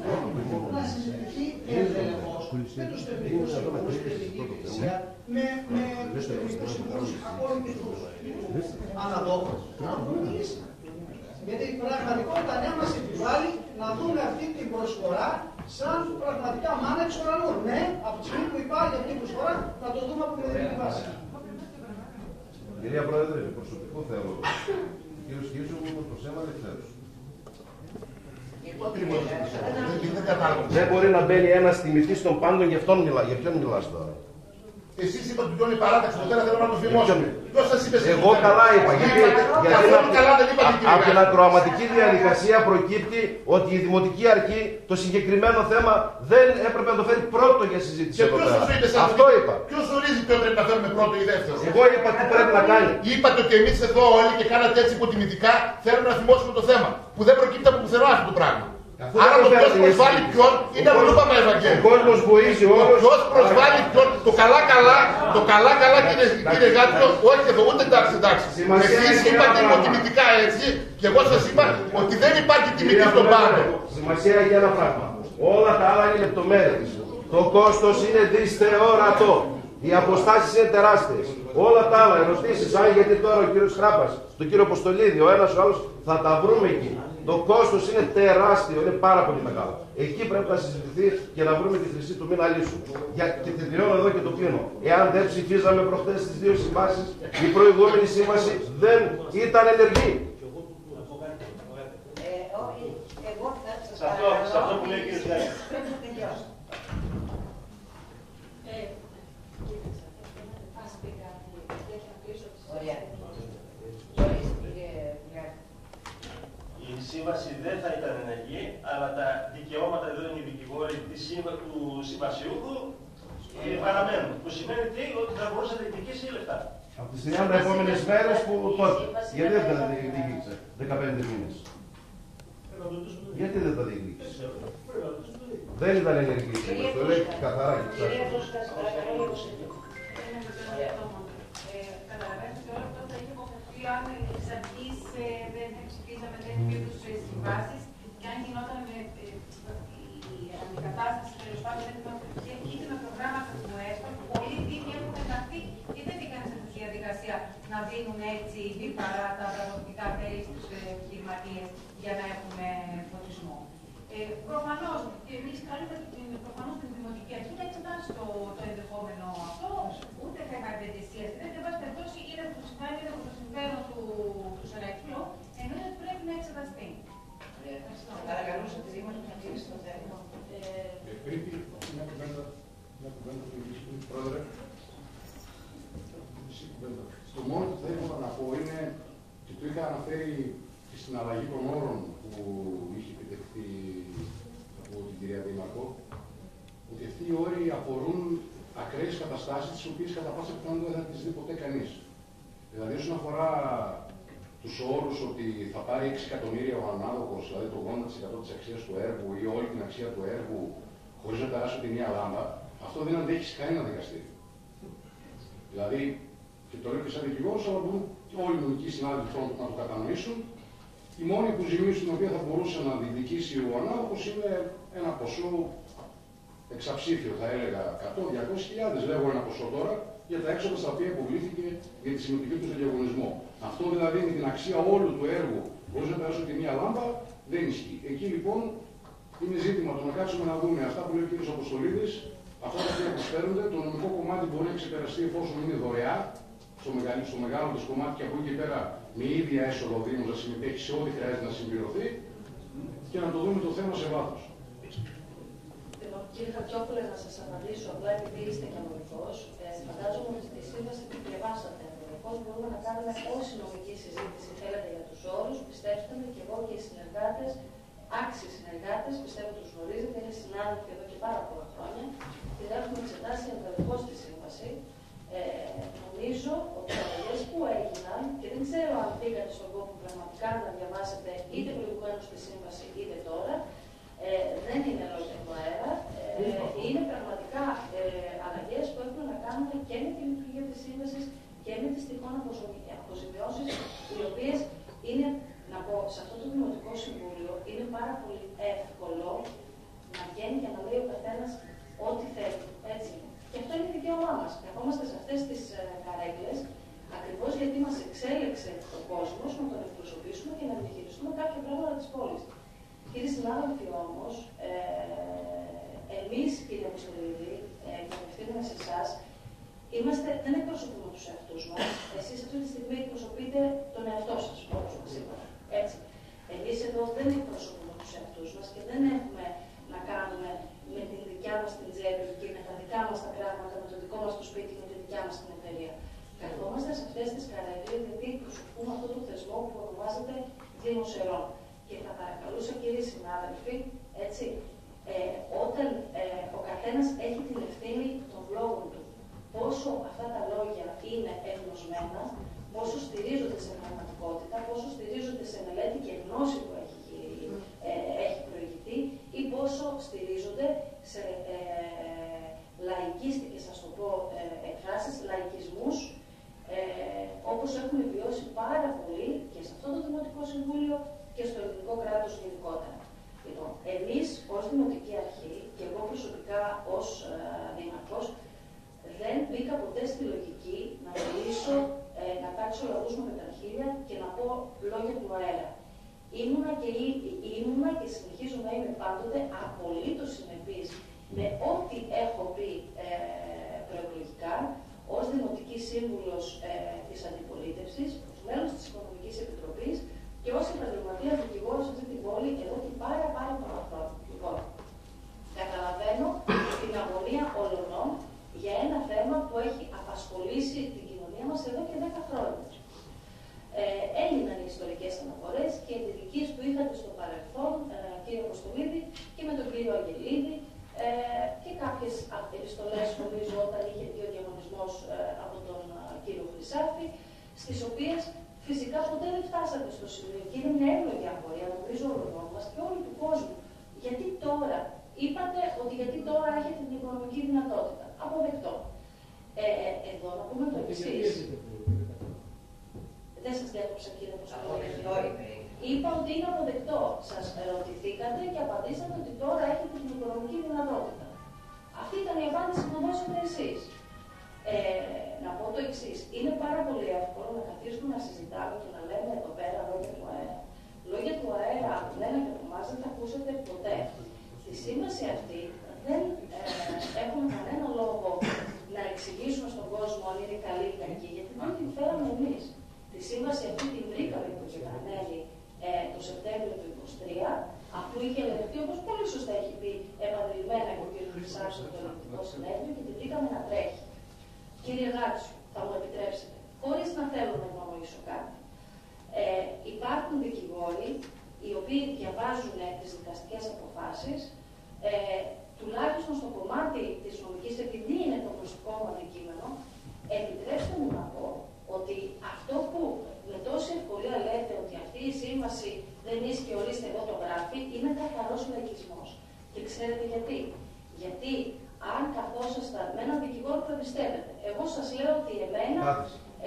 να συζητηθεί ενδελεχώς με τους τεχνικούς συμβούλους, με την τεχνική υπηρεσία, με τους τεχνικούς συμβούλους, ακόμη και τους αναδόχους, να βρούμε λύση. Γιατί η πραγματικότητα νέα μας επιβάλλει να δούμε αυτή την προσφορά σαν πραγματικά μάνα εξ ουρανού. Ναι, από τη στιγμή που υπάρχει αυτή η προσφορά, να το δούμε από την εθνική βάση. Κυρία Πρόεδρε, προσωπικό θέμα. Κύριο Σκίζου, το θέμα δεν ξέρω. Δεν μπορεί να μπαίνει ένας τιμητής των πάντων, για ποιον μιλάς τώρα. Εσείς είπατε ότι είναι παράταξη, το θέλω να το φημώσουμε. Ποιος σας είπε? Εγώ καλά είπα. Γιατί από την ακροαματική διαδικασία προκύπτει ότι η Δημοτική Αρχή το συγκεκριμένο θέμα δεν έπρεπε να το φέρει πρώτο για συζήτηση. Και ποιος σας είπε? Αυτό είπα. Ποιος ορίζει ποιο πρέπει να φέρουμε πρώτο ή δεύτερο? Εγώ είπα τι πρέπει να κάνει. Είπατε ότι εμείς εδώ όλοι και κάνατε έτσι υποτιμητικά θέλουμε να θυμώσουμε το θέμα. Που δεν προκύπτει από πουθενά αυτό το πράγμα. Άρα το ποιος προσβάλλει ποιον είναι αυτό που είπαμε, Ευαγγέλιο. Ο κόσμος βοήθησε όλους. Ποιος προσβάλλει ποιον, το καλά κύριε Γάτιο, όχι εδώ, ούτε εντάξει. Εσείς είπατε υποτιμητικά έτσι και εγώ σας είπα ότι δεν υπάρχει τιμητή στον πάντο. Σημασία έχει ένα πράγμα. Όλα τα άλλα είναι λεπτομέρειες. Το κόστος είναι δυσθεώρατο. Οι αποστάσεις είναι τεράστιες. Όλα τα άλλα, ερωτήσεις, αν γιατί τώρα ο κύριος Χράπας, τον κύριο Αποστολίδη, ο ένας ο άλλος, θα τα βρούμε εκεί. Το κόστος είναι τεράστιο, είναι πάρα πολύ μεγάλο. Εκεί πρέπει να συζητηθεί και να βρούμε τη χρυσή του μήνα λύσου. Και τελειώνω εδώ και το κλείνω. Εάν δεν ψηφίζαμε προχτές τις δύο συμβάσεις, η προηγούμενη σύμβαση δεν ήταν ενεργή. Εγώ θα σας σε αυτό που λέει ο κ. Γιάννη. πρέπει να τελειώσω. Ωραία. Η σύμβαση δεν θα ήταν ενεργή, αλλά τα δικαιώματα, εδώ είναι οι δικηγόροι του συμβασιούχου, παραμένουν. Που σημαίνει τι, ότι θα μπορούσε να διεκδικήσει λεφτά. Από τις 30 επόμενες μέρες που τότε. Γιατί δεν τα διεκδίκησε 15 μήνες. Γιατί δεν τα διεκδίκησε. Δεν ήταν ενεργή η σύμβαση. Το λέει καθαρά και ψάχνει. Καταλαβαίνετε ότι όλα αυτά θα είχε υποθεί αν με τέτοιου είδους συμβάσεις και αν γινόταν η αντικατάσταση τέλος πάντων είτε με προγράμματα του ΕΣΠΑ, πολλοί τύποι έχουν ενταχθεί και δεν μπήκαν σε αυτή τη διαδικασία να δίνουν έτσι διπαρά τα πραγματικά τέλη στους επιχειρηματίες για να έχουμε φωτισμό. Προφανώς, και εμείς καλούμε προφανώς την Δημοτική Αρχή να εξετάσει το ενδεχόμενο αυτό, ούτε θέμα ευαισθησίας. Δεν πάση περιπτώσει είναι που το συμφέρον του Σεραϊκού, ενώ πρέπει να εξεταστεί. Παρακαλούσα τη Δήμαρχο να κλείσει το θέμα. Πρέπει μια κουβέντα του Πρόεδρε. Το μόνο που θα ήθελα να πω είναι, και το είχα αναφέρει και στην αλλαγή των όρων που είχε επιτευχθεί από την κυρία Δήμαρχο, ότι αυτοί οι όροι αφορούν ακραίες καταστάσεις, τις οποίες κατά πάσα πιθανότητα δεν θα τις δει ποτέ κανείς. Δηλαδή, όσον αφορά τους όρους ότι θα πάρει 6 εκατομμύρια ο ανάλογος, δηλαδή το 80% της αξίας του έργου ή όλη την αξία του έργου, χωρίς να περάσει τη μία λάμπα, αυτό δεν αντέχει σε κανένα δικαστήριο. Δηλαδή, και το λέω και σαν δικηγόρος, αλλά μπορούν και όλοι οι νομικοί συνάδελφοι να το κατανοήσουν. Η μόνη αποζημίωση την οποία θα μπορούσε να διεκδικήσει ο ανάλογος είναι ένα ποσό εξαψήφιο, θα έλεγα 100-200.000, λέγω ένα ποσό τώρα, για τα έξοδα στα οποία υποβλήθηκε για τη συμμετοχή του στον διαγωνισμό. Αυτό δηλαδή με την αξία όλου του έργου, χωρίς να περάσω τη μία λάμπα, δεν ισχύει. Εκεί λοιπόν είναι ζήτημα το να κάτσουμε να δούμε αυτά που λέει ο κ. Αποστολίδης, αυτά τα οποία προσφέρονται. Το νομικό κομμάτι μπορεί να ξεπεραστεί εφόσον είναι δωρεά, στο μεγάλο της κομμάτι, και από εκεί και πέρα με ίδια έσοδο ο Δήμος να συμμετέχει σε ό,τι χρειάζεται να συμπληρωθεί και να το δούμε το θέμα σε βάθος. Κύριε Χατζόπουλε, να σας απαντήσω απλά επειδή είστε κανονικός. Φαντάζομαι ότι στη σύμβαση που διαβάσατε πώς μπορούμε να κάνουμε όση νομική συζήτηση θέλετε για τους όρους. Πιστέψτε με, και εγώ και οι συνεργάτες, άξιοι συνεργάτες, πιστεύω τους γνωρίζετε, είναι συνάδελφοι εδώ και πάρα πολλά χρόνια. Την έχουμε εξετάσει εντελώς στη σύμβαση. Νομίζω ότι οι αλλαγές που έγιναν, και δεν ξέρω αν πήγατε στον κόπο πραγματικά να διαβάσετε είτε προηγουμένως στη σύμβαση είτε τώρα, δεν είναι λόγια του αέρα. Είναι πραγματικά αλλαγές που έχουν να κάνουν και με τη λειτουργία της σύμβασης και με τις τυχόν αποζημιώσεις, οι οποίες είναι, να πω, σε αυτό το Δημοτικό Συμβούλιο είναι πάρα πολύ εύκολο να βγαίνει και να λέει ο καθένας ό,τι θέλει. Έτσι. Και αυτό είναι δικαίωμά μας. Καθόμαστε σε αυτές τις καρέκλες ακριβώς γιατί μας εξέλεξε ο κόσμος να τον εκπροσωπήσουμε και να διαχειριστούμε κάποια πράγματα της πόλης. Κύριοι συνάδελφοι όμως, εμείς, κύριε Αποστολίδη, και απευθύνουμε σε εσάς, δεν εκπροσωπούμε τους εαυτούς μας. Εσείς αυτή τη στιγμή εκπροσωπείτε τον εαυτό σας, όπως μας είπατε. Έτσι. Εμείς εδώ δεν εκπροσωπούμε τους εαυτούς μας και δεν έχουμε να κάνουμε με την δικιά μας την τσέπη και με τα δικά μας τα πράγματα, με το δικό μας το σπίτι και με τη δικιά μας την εταιρεία. Καθόμαστε σε αυτές τις καρέκλες γιατί εκπροσωπούμε αυτό το θεσμό που ονομάζεται Δήμος Ερών. Και θα παρακαλούσα, κύριοι συνάδελφοι, έτσι, όταν ο καθένας έχει την ευθύνη των λόγων του, πόσο αυτά τα λόγια είναι ευνοσμένα, πόσο στηρίζονται σε πραγματικότητα, πόσο στηρίζονται σε μελέτη και γνώση που έχει προηγηθεί ή πόσο στηρίζονται σε λαϊκίστικες, ας το πω, εκφράσεις, λαϊκισμούς, όπως έχουμε βιώσει πάρα πολύ και σε αυτό το Δημοτικό Συμβούλιο και στο ελληνικό κράτος γενικότερα. Λοιπόν, εμείς ως Δημοτική Αρχή και εγώ προσωπικά ως Δήμαρχος δεν μπήκα ποτέ στη λογική να μιλήσω, να τάξω λαγούς με πετραχίλια και να πω λόγια του αέρα. Ήμουνα και συνεχίζω να είμαι πάντοτε απολύτως συνεπής με ό,τι έχω πει προεκλογικά ως Δημοτική Σύμβουλος της Αντιπολίτευσης, ως μέλος της Οικονομικής Επιτροπής και ως επαγγελματία δικηγόρο σε αυτή την πόλη εδώ και πάρα πολλά χρόνια. Λοιπόν, καταλαβαίνω την αγωνία όλων για ένα θέμα που έχει απασχολήσει την κοινωνία μας εδώ και 10 χρόνια. Έγιναν οι ιστορικές αναφορές και οι αντιδικίες που είχατε στο παρελθόν, κύριο Αποστολίδη, και με τον κύριο Αγγελίδη και κάποιες επιστολές, νομίζω, όταν είχε βγει ο διαγωνισμός από τον κύριο Χρυσάφη, στις οποίες φυσικά ποτέ δεν φτάσατε στο σημείο και είναι μια εύλογη απορία, νομίζω, όλων μας και όλου του κόσμου. Γιατί τώρα, είπατε ότι γιατί τώρα έχετε την οικονομική δυνατότητα. Αποδεκτό. Εδώ να πούμε το εξής. Δεν σας διάκοψα, κύριε Αποστολίδη. Είπα ότι είναι αποδεκτό. σας ρωτηθήκατε και απαντήσατε ότι τώρα έχετε την οικονομική δυνατότητα. Αυτή ήταν η απάντηση που δώσατε εσείς. Να πω το εξής. Είναι πάρα πολύ εύκολο να καθίσουμε να συζητάμε και να λέμε εδώ πέρα λόγια του αέρα. Λόγια του αέρα από την ένα και από εμάς δεν θα ακούσετε ποτέ. Στη σύμβαση αυτή δεν έχουμε κανένα λόγο να εξηγήσουμε στον κόσμο αν είναι καλή ή κακή, γιατί δεν την φέραμε εμείς. Τη σύμβαση αυτή την βρήκαμε υπογεγραμμένη το Σεπτέμβριο του 2023, αφού είχε ελεγχθεί, όπως πολύ σωστά έχει πει επανειλημμένα και ο κ. Χρυσάκης στο Ελληνικό Συνέδριο, και την βρήκαμε να τρέχει. Κύριε Γάτσου, θα μου επιτρέψετε, χωρίς να θέλω να γνωρίσω κάτι, υπάρχουν δικηγόροι οι οποίοι διαβάζουν τις δικαστικές αποφάσεις, τουλάχιστον στο κομμάτι της νομικής, επειδή είναι το γνωστικό μου αντικείμενο, επιτρέψτε μου να πω ότι αυτό που με τόση ευκολία λέτε ότι αυτή η σύμβαση δεν ίσχυε, ορίστε εδώ το γράφει, είναι καθαρός λαϊκισμός. Και ξέρετε γιατί. Γιατί αν καθόσασταν με έναν δικηγόρο που εμπιστεύεται, εγώ σας λέω ότι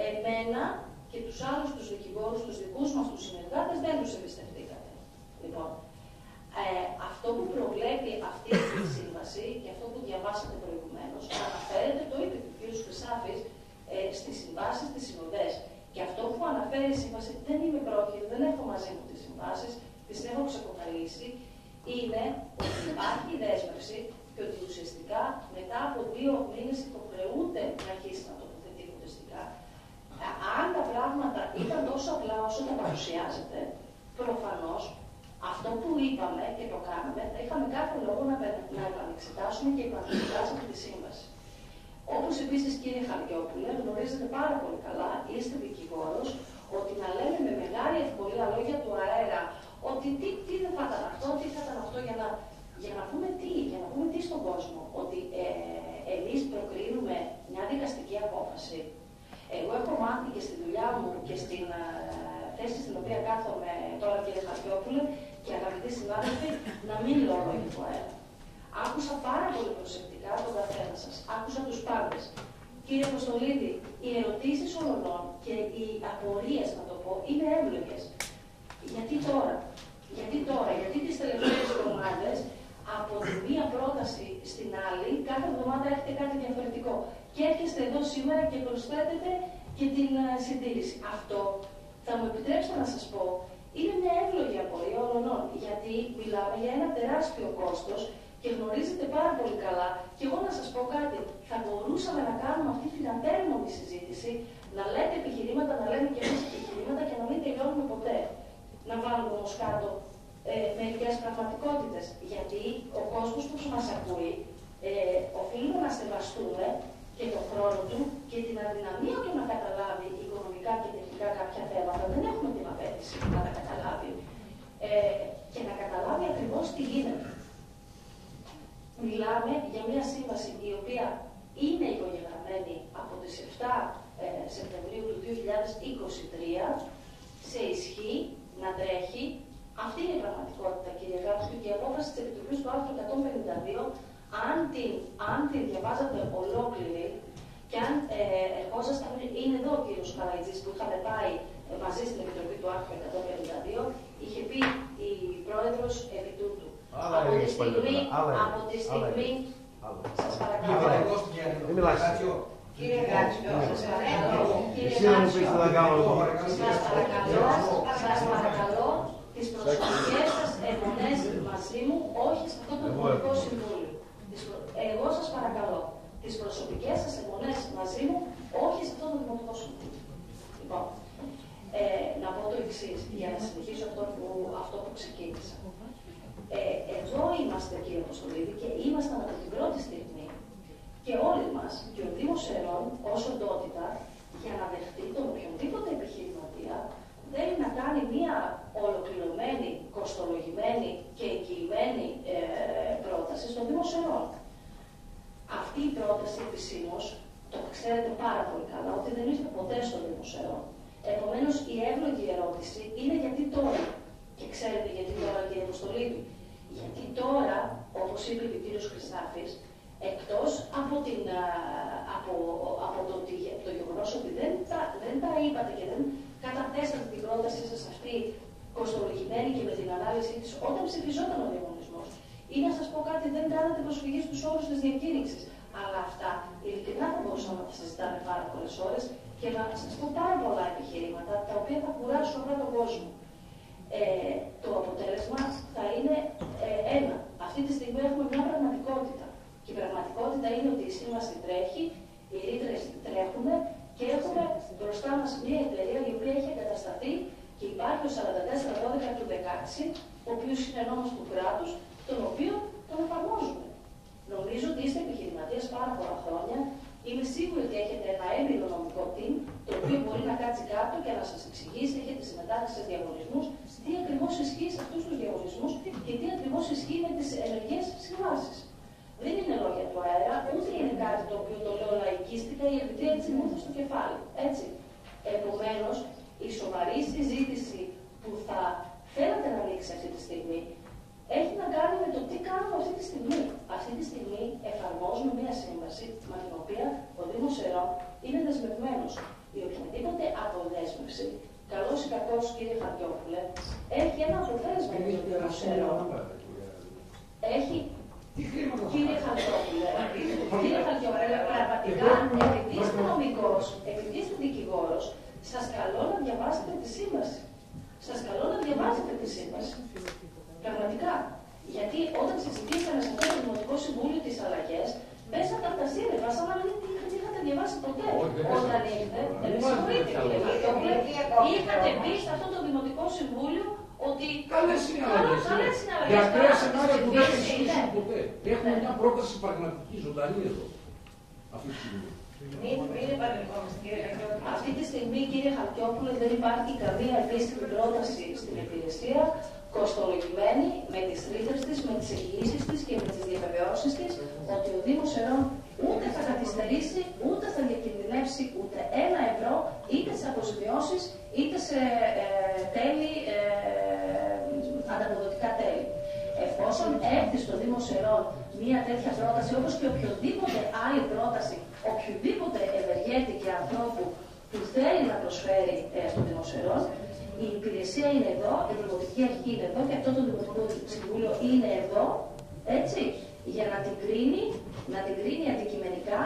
εμένα και τους άλλους τους δικηγόρους, τους δικούς μας τους συνεργάτες, δεν τους εμπιστευτήκατε. Λοιπόν, αυτό που προβλέπει αυτή η σύμβαση και αυτό που διαβάσατε προηγουμένως, αναφέρεται, το είπε και ο κ. Χρυσάφης, στις συμβάσεις, στις συνοδές. Και αυτό που αναφέρει η σύμβαση, δεν είμαι πρόχειρη, δεν έχω μαζί μου τις συμβάσεις, τις έχω ξεκοκαλίσει, είναι ότι υπάρχει δέσμευση και ότι ουσιαστικά μετά από 2 μήνες υποχρεούνται να αρχίσει να τοποθετεί ουσιαστικά. Αν τα πράγματα ήταν τόσο απλά όσο τα παρουσιάζεται, προφανώς αυτό που είπαμε και το κάναμε, θα είχαμε κάθε λόγο να επανεξετάσουμε και επανεξετάσουμε τη σύμβαση. Όπως επίσης, κύριε Χαλκιόπουλε, γνωρίζετε πάρα πολύ καλά, είστε δικηγόρος, ότι να λέμε με μεγάλη ευκολία λόγια του αέρα ότι τι δεν θα ήταν αυτό, τι θα ήταν αυτό, για να πούμε τι στον κόσμο, ότι εμείς προκρίνουμε μια δικαστική απόφαση. Εγώ έχω μάθει και στη δουλειά μου και στην θέση στην οποία κάθομαι τώρα, κύριε Χαλκιόπουλε, και αγαπητοί συνάδελφοι, να μην λέω λόγια του αέρα. Άκουσα πάρα πολύ προσεκτικά τον καθένα σας. Άκουσα τους πάντες. Κύριε Αποστολίδη, οι ερωτήσεις όλων και οι απορίες, να το πω, είναι εύλογες. Γιατί τώρα, γιατί τις τελευταίες εβδομάδες, από τη μία πρόταση στην άλλη, κάθε εβδομάδα έχετε κάτι διαφορετικό. Και έρχεστε εδώ σήμερα και προσθέτετε και την συντήρηση. Αυτό, θα μου επιτρέψετε να σας πω, είναι μια εύλογη απορία όλων, γιατί μιλάμε για ένα τεράστιο κόστος. Και γνωρίζετε πάρα πολύ καλά, και εγώ να σας πω κάτι, θα μπορούσαμε να κάνουμε αυτή την ατέρμονη συζήτηση, να λέτε επιχειρήματα, να λέμε και εμείς επιχειρήματα και να μην τελειώνουμε ποτέ. Να βάλουμε όμως κάτω μερικές πραγματικότητες. Γιατί ο κόσμος που μας ακούει οφείλουμε να σεβαστούμε και τον χρόνο του και την αδυναμία του να καταλάβει οικονομικά και τεχνικά κάποια θέματα. Δεν έχουμε την απέτηση να τα καταλάβει και να καταλάβει ακριβώς τι γίνεται. Μιλάμε για μια σύμβαση η οποία είναι υπογεγραμμένη από τις 7 Σεπτεμβρίου του 2023 σε ισχύ, να τρέχει. Αυτή είναι η πραγματικότητα, κύριε Γάτσου, και η απόφαση της Επιτροπής του άρθρου 152, αν την διαβάζατε ολόκληρη και αν ερχόσασταν, είναι εδώ ο κύριος Καραϊτζής που είχαμε πάει μαζί στην Επιτροπή του άρθρου 152, είχε πει η πρόεδρος επί τούτου. Από τη στιγμή, σας παρακαλώ. Δεν μιλάς. Κύριε Γάτσιο, σας παρακαλώ. Εσύ να μου πεις τι θα κάνω εγώ. Σας παρακαλώ τις προσωπικές σας αιμονές μαζί μου, όχι σε αυτό το Δημοτικό Συμβούλιο. Εγώ σας παρακαλώ τις προσωπικές σας αιμονές μαζί μου, όχι σε αυτό το Δημοτικό Συμβούλιο. Λοιπόν, να πω το εξής, για να συνεχίσω αυτό που ξεκίνησα. Εδώ είμαστε, κύριε Αποστολίδη, και ήμασταν από την πρώτη στιγμή. Και όλοι μας, και ο Δήμος Ερών, ως οντότητα, για να δεχτεί τον οποιονδήποτε επιχειρηματία, θέλει να κάνει μία ολοκληρωμένη, κοστολογημένη και εγγυημένη πρόταση στον Δήμο Ερών. Αυτή η πρόταση επισήμως, το ξέρετε πάρα πολύ καλά, ότι δεν ήρθε ποτέ στον Δήμο Ερών. Επομένως, η εύλογη ερώτηση είναι γιατί τώρα. Και ξέρετε γιατί τώρα, κύριε Αποστολίδη. Γιατί τώρα, όπως είπε και ο κύριος Χρυσάφης, εκτός από το γεγονός ότι δεν τα είπατε και δεν καταθέσατε την πρότασή σας αυτή ανάλυση της όταν ψηφιζόταν ο διαγωνισμός. Ή να σας πω κάτι, δεν κάνατε προσφυγή στους όρους της διακήρυξης. Αλλά αυτά, ειλικρινά θα μπορούσαμε να τα συζητάμε πάρα πολλές ώρες και να σας πω πάρα πολλά επιχειρήματα τα οποία θα κουράσουν όλο τον κόσμο. Το αποτέλεσμα θα είναι ένα. Αυτή τη στιγμή έχουμε μια πραγματικότητα. Και η πραγματικότητα είναι ότι η σύμβαση τρέχει, οι ρήτρες τρέχουν και έχουμε μπροστά μας μια εταιρεία η οποία έχει εγκατασταθεί και υπάρχει ο 4412 του 16, ο οποίος είναι νόμος του κράτους, τον οποίο τον εφαρμόζουμε. Νομίζω ότι είστε επιχειρηματίες πάρα πολλά χρόνια. Είμαι σίγουρη ότι έχετε ένα έμπειρο νομικό team, το οποίο μπορεί να κάτσει κάτω και να σας εξηγήσει, έχετε συμμετάσχει σε διαγωνισμούς, τι ακριβώς ισχύει σε αυτούς τους διαγωνισμούς και τι ακριβώς ισχύει με τις ενεργές συμβάσεις. Δεν είναι λόγια του αέρα, ούτε είναι κάτι το οποίο το λέω λαϊκίστικα ή επειδή έτσι μου ήρθε στο κεφάλι. Έτσι. Επομένως, η σοβαρή συζήτηση που θα θέλατε να ανοίξει αυτή τη στιγμή έχει να κάνει με το τι κάνουμε αυτή τη στιγμή. Αυτή τη στιγμή εφαρμόζουμε μια σύμβαση με την οποία ο Δήμος Ερών είναι δεσμευμένος. Η οποιαδήποτε αποδέσμευση, καλός ή κακός, κύριε Χαρτιόπουλε, έχει ένα αποτέλεσμα για τον Δήμο Ερών. Έχει. Κύριε Χαρτιόπουλε, πραγματικά, επειδή είστε νομικός, επειδή είστε δικηγόρος, σας καλώ να διαβάσετε τη σύμβαση. Σας καλώ να διαβάσετε τη σύμβαση. Πραγματικά. Γιατί όταν συζητήσαμε σε αυτό το Δημοτικό Συμβούλιο τις αλλαγές, πέσατε από τα σύννεφα, σαν να μην είχατε διαβάσει ποτέ. Όταν ήρθε, με συγχωρείτε κύριε Χαρτιόπουλε, είχατε πει σε αυτό το Δημοτικό Συμβούλιο ότι. Καλές συναλλαγές. Για ακραία σενάρια που δεν εξηγήσουν ποτέ. Έχουμε μια πρόταση πραγματική, ζωντανή εδώ. Αυτή τη στιγμή. Αυτή τη στιγμή, κύριε Χαρτιόπουλε, δεν υπάρχει καμία επίσημη πρόταση στην υπηρεσία, κοστολογημένη με τις ρήτρες της, με τις εγγυήσεις της και με τις διαβεβαιώσεις της, ότι ο Δήμος Ερών ούτε θα καθυστερήσει, ούτε θα διακινδυνεύσει ούτε €1, είτε σε αποζημιώσεις, είτε σε τέλη, ανταποδοτικά τέλη. Εφόσον έρθει στο Δήμο Ερών μια τέτοια πρόταση, όπως και οποιοδήποτε άλλη πρόταση, οποιοδήποτε ευεργέτη και ανθρώπου που θέλει να προσφέρει στο Δήμο Ερών, η υπηρεσία είναι εδώ, η Δημοτική Αρχή είναι εδώ και αυτό το Δημοτικό Συμβούλιο είναι εδώ, έτσι, για να την κρίνει αντικειμενικά,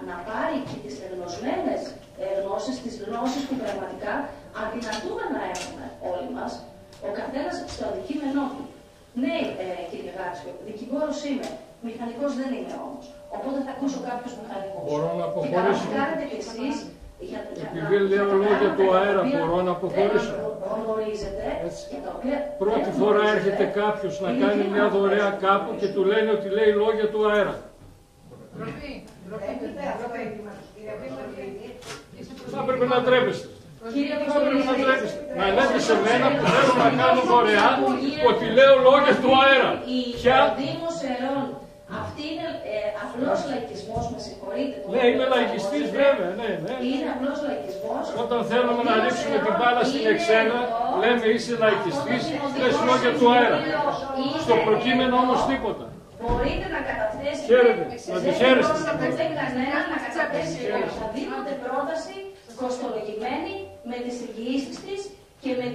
να πάρει και τις εγνωσμένες γνώσεις, τις γνώσεις που πραγματικά αδυνατούμε να έχουμε όλοι μας, ο καθένας στο αντικείμενό του. Ναι, κύριε Γάτσιο, δικηγόρος είμαι, μηχανικός δεν είμαι όμως. Οπότε θα ακούσω κάποιους μηχανικούς. Μπορώ να αποχωρήσω. Και καλά κάνετε κι εσείς. Επειδή λέω λόγια του αέρα, μπορώ να αποχωρήσω. Πρώτη φορά έρχεται κάποιος να κάνει μια δωρεά κάπου και του λένε ότι λέει λόγια του αέρα. Θα πρέπει να τρέπεστε. Να λέτε σε μένα που θέλω να κάνω δωρεά ότι λέω λόγια του αέρα. Αυτή είναι απλός λαϊκισμός, με συγχωρείτε. Ναι, είμαι λαϊκιστής βέβαια, ναι. Είναι απλός λαϊκισμός. Όταν θέλουμε να ρίξουμε την μπάλα στην εξένα, λέμε είσαι λαϊκιστής, λες λόγια του αέρα. Στο προκείμενο όμως τίποτα. Μπορείτε να καταθέσετε. Χαίρετε, να τη χαίρεστε. Δεν κανένα να καταθέσει οποιαδήποτε πρόταση κοστολογημένη με τις εγγυήσεις της και με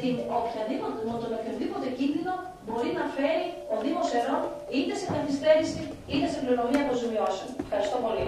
τον οποιοδήποτε κίνδυνο μπορεί να φέρει ο Δήμος Ερών είτε σε καθυστέρηση είτε σε πληρωμή αποζημιώσεων. Ευχαριστώ πολύ.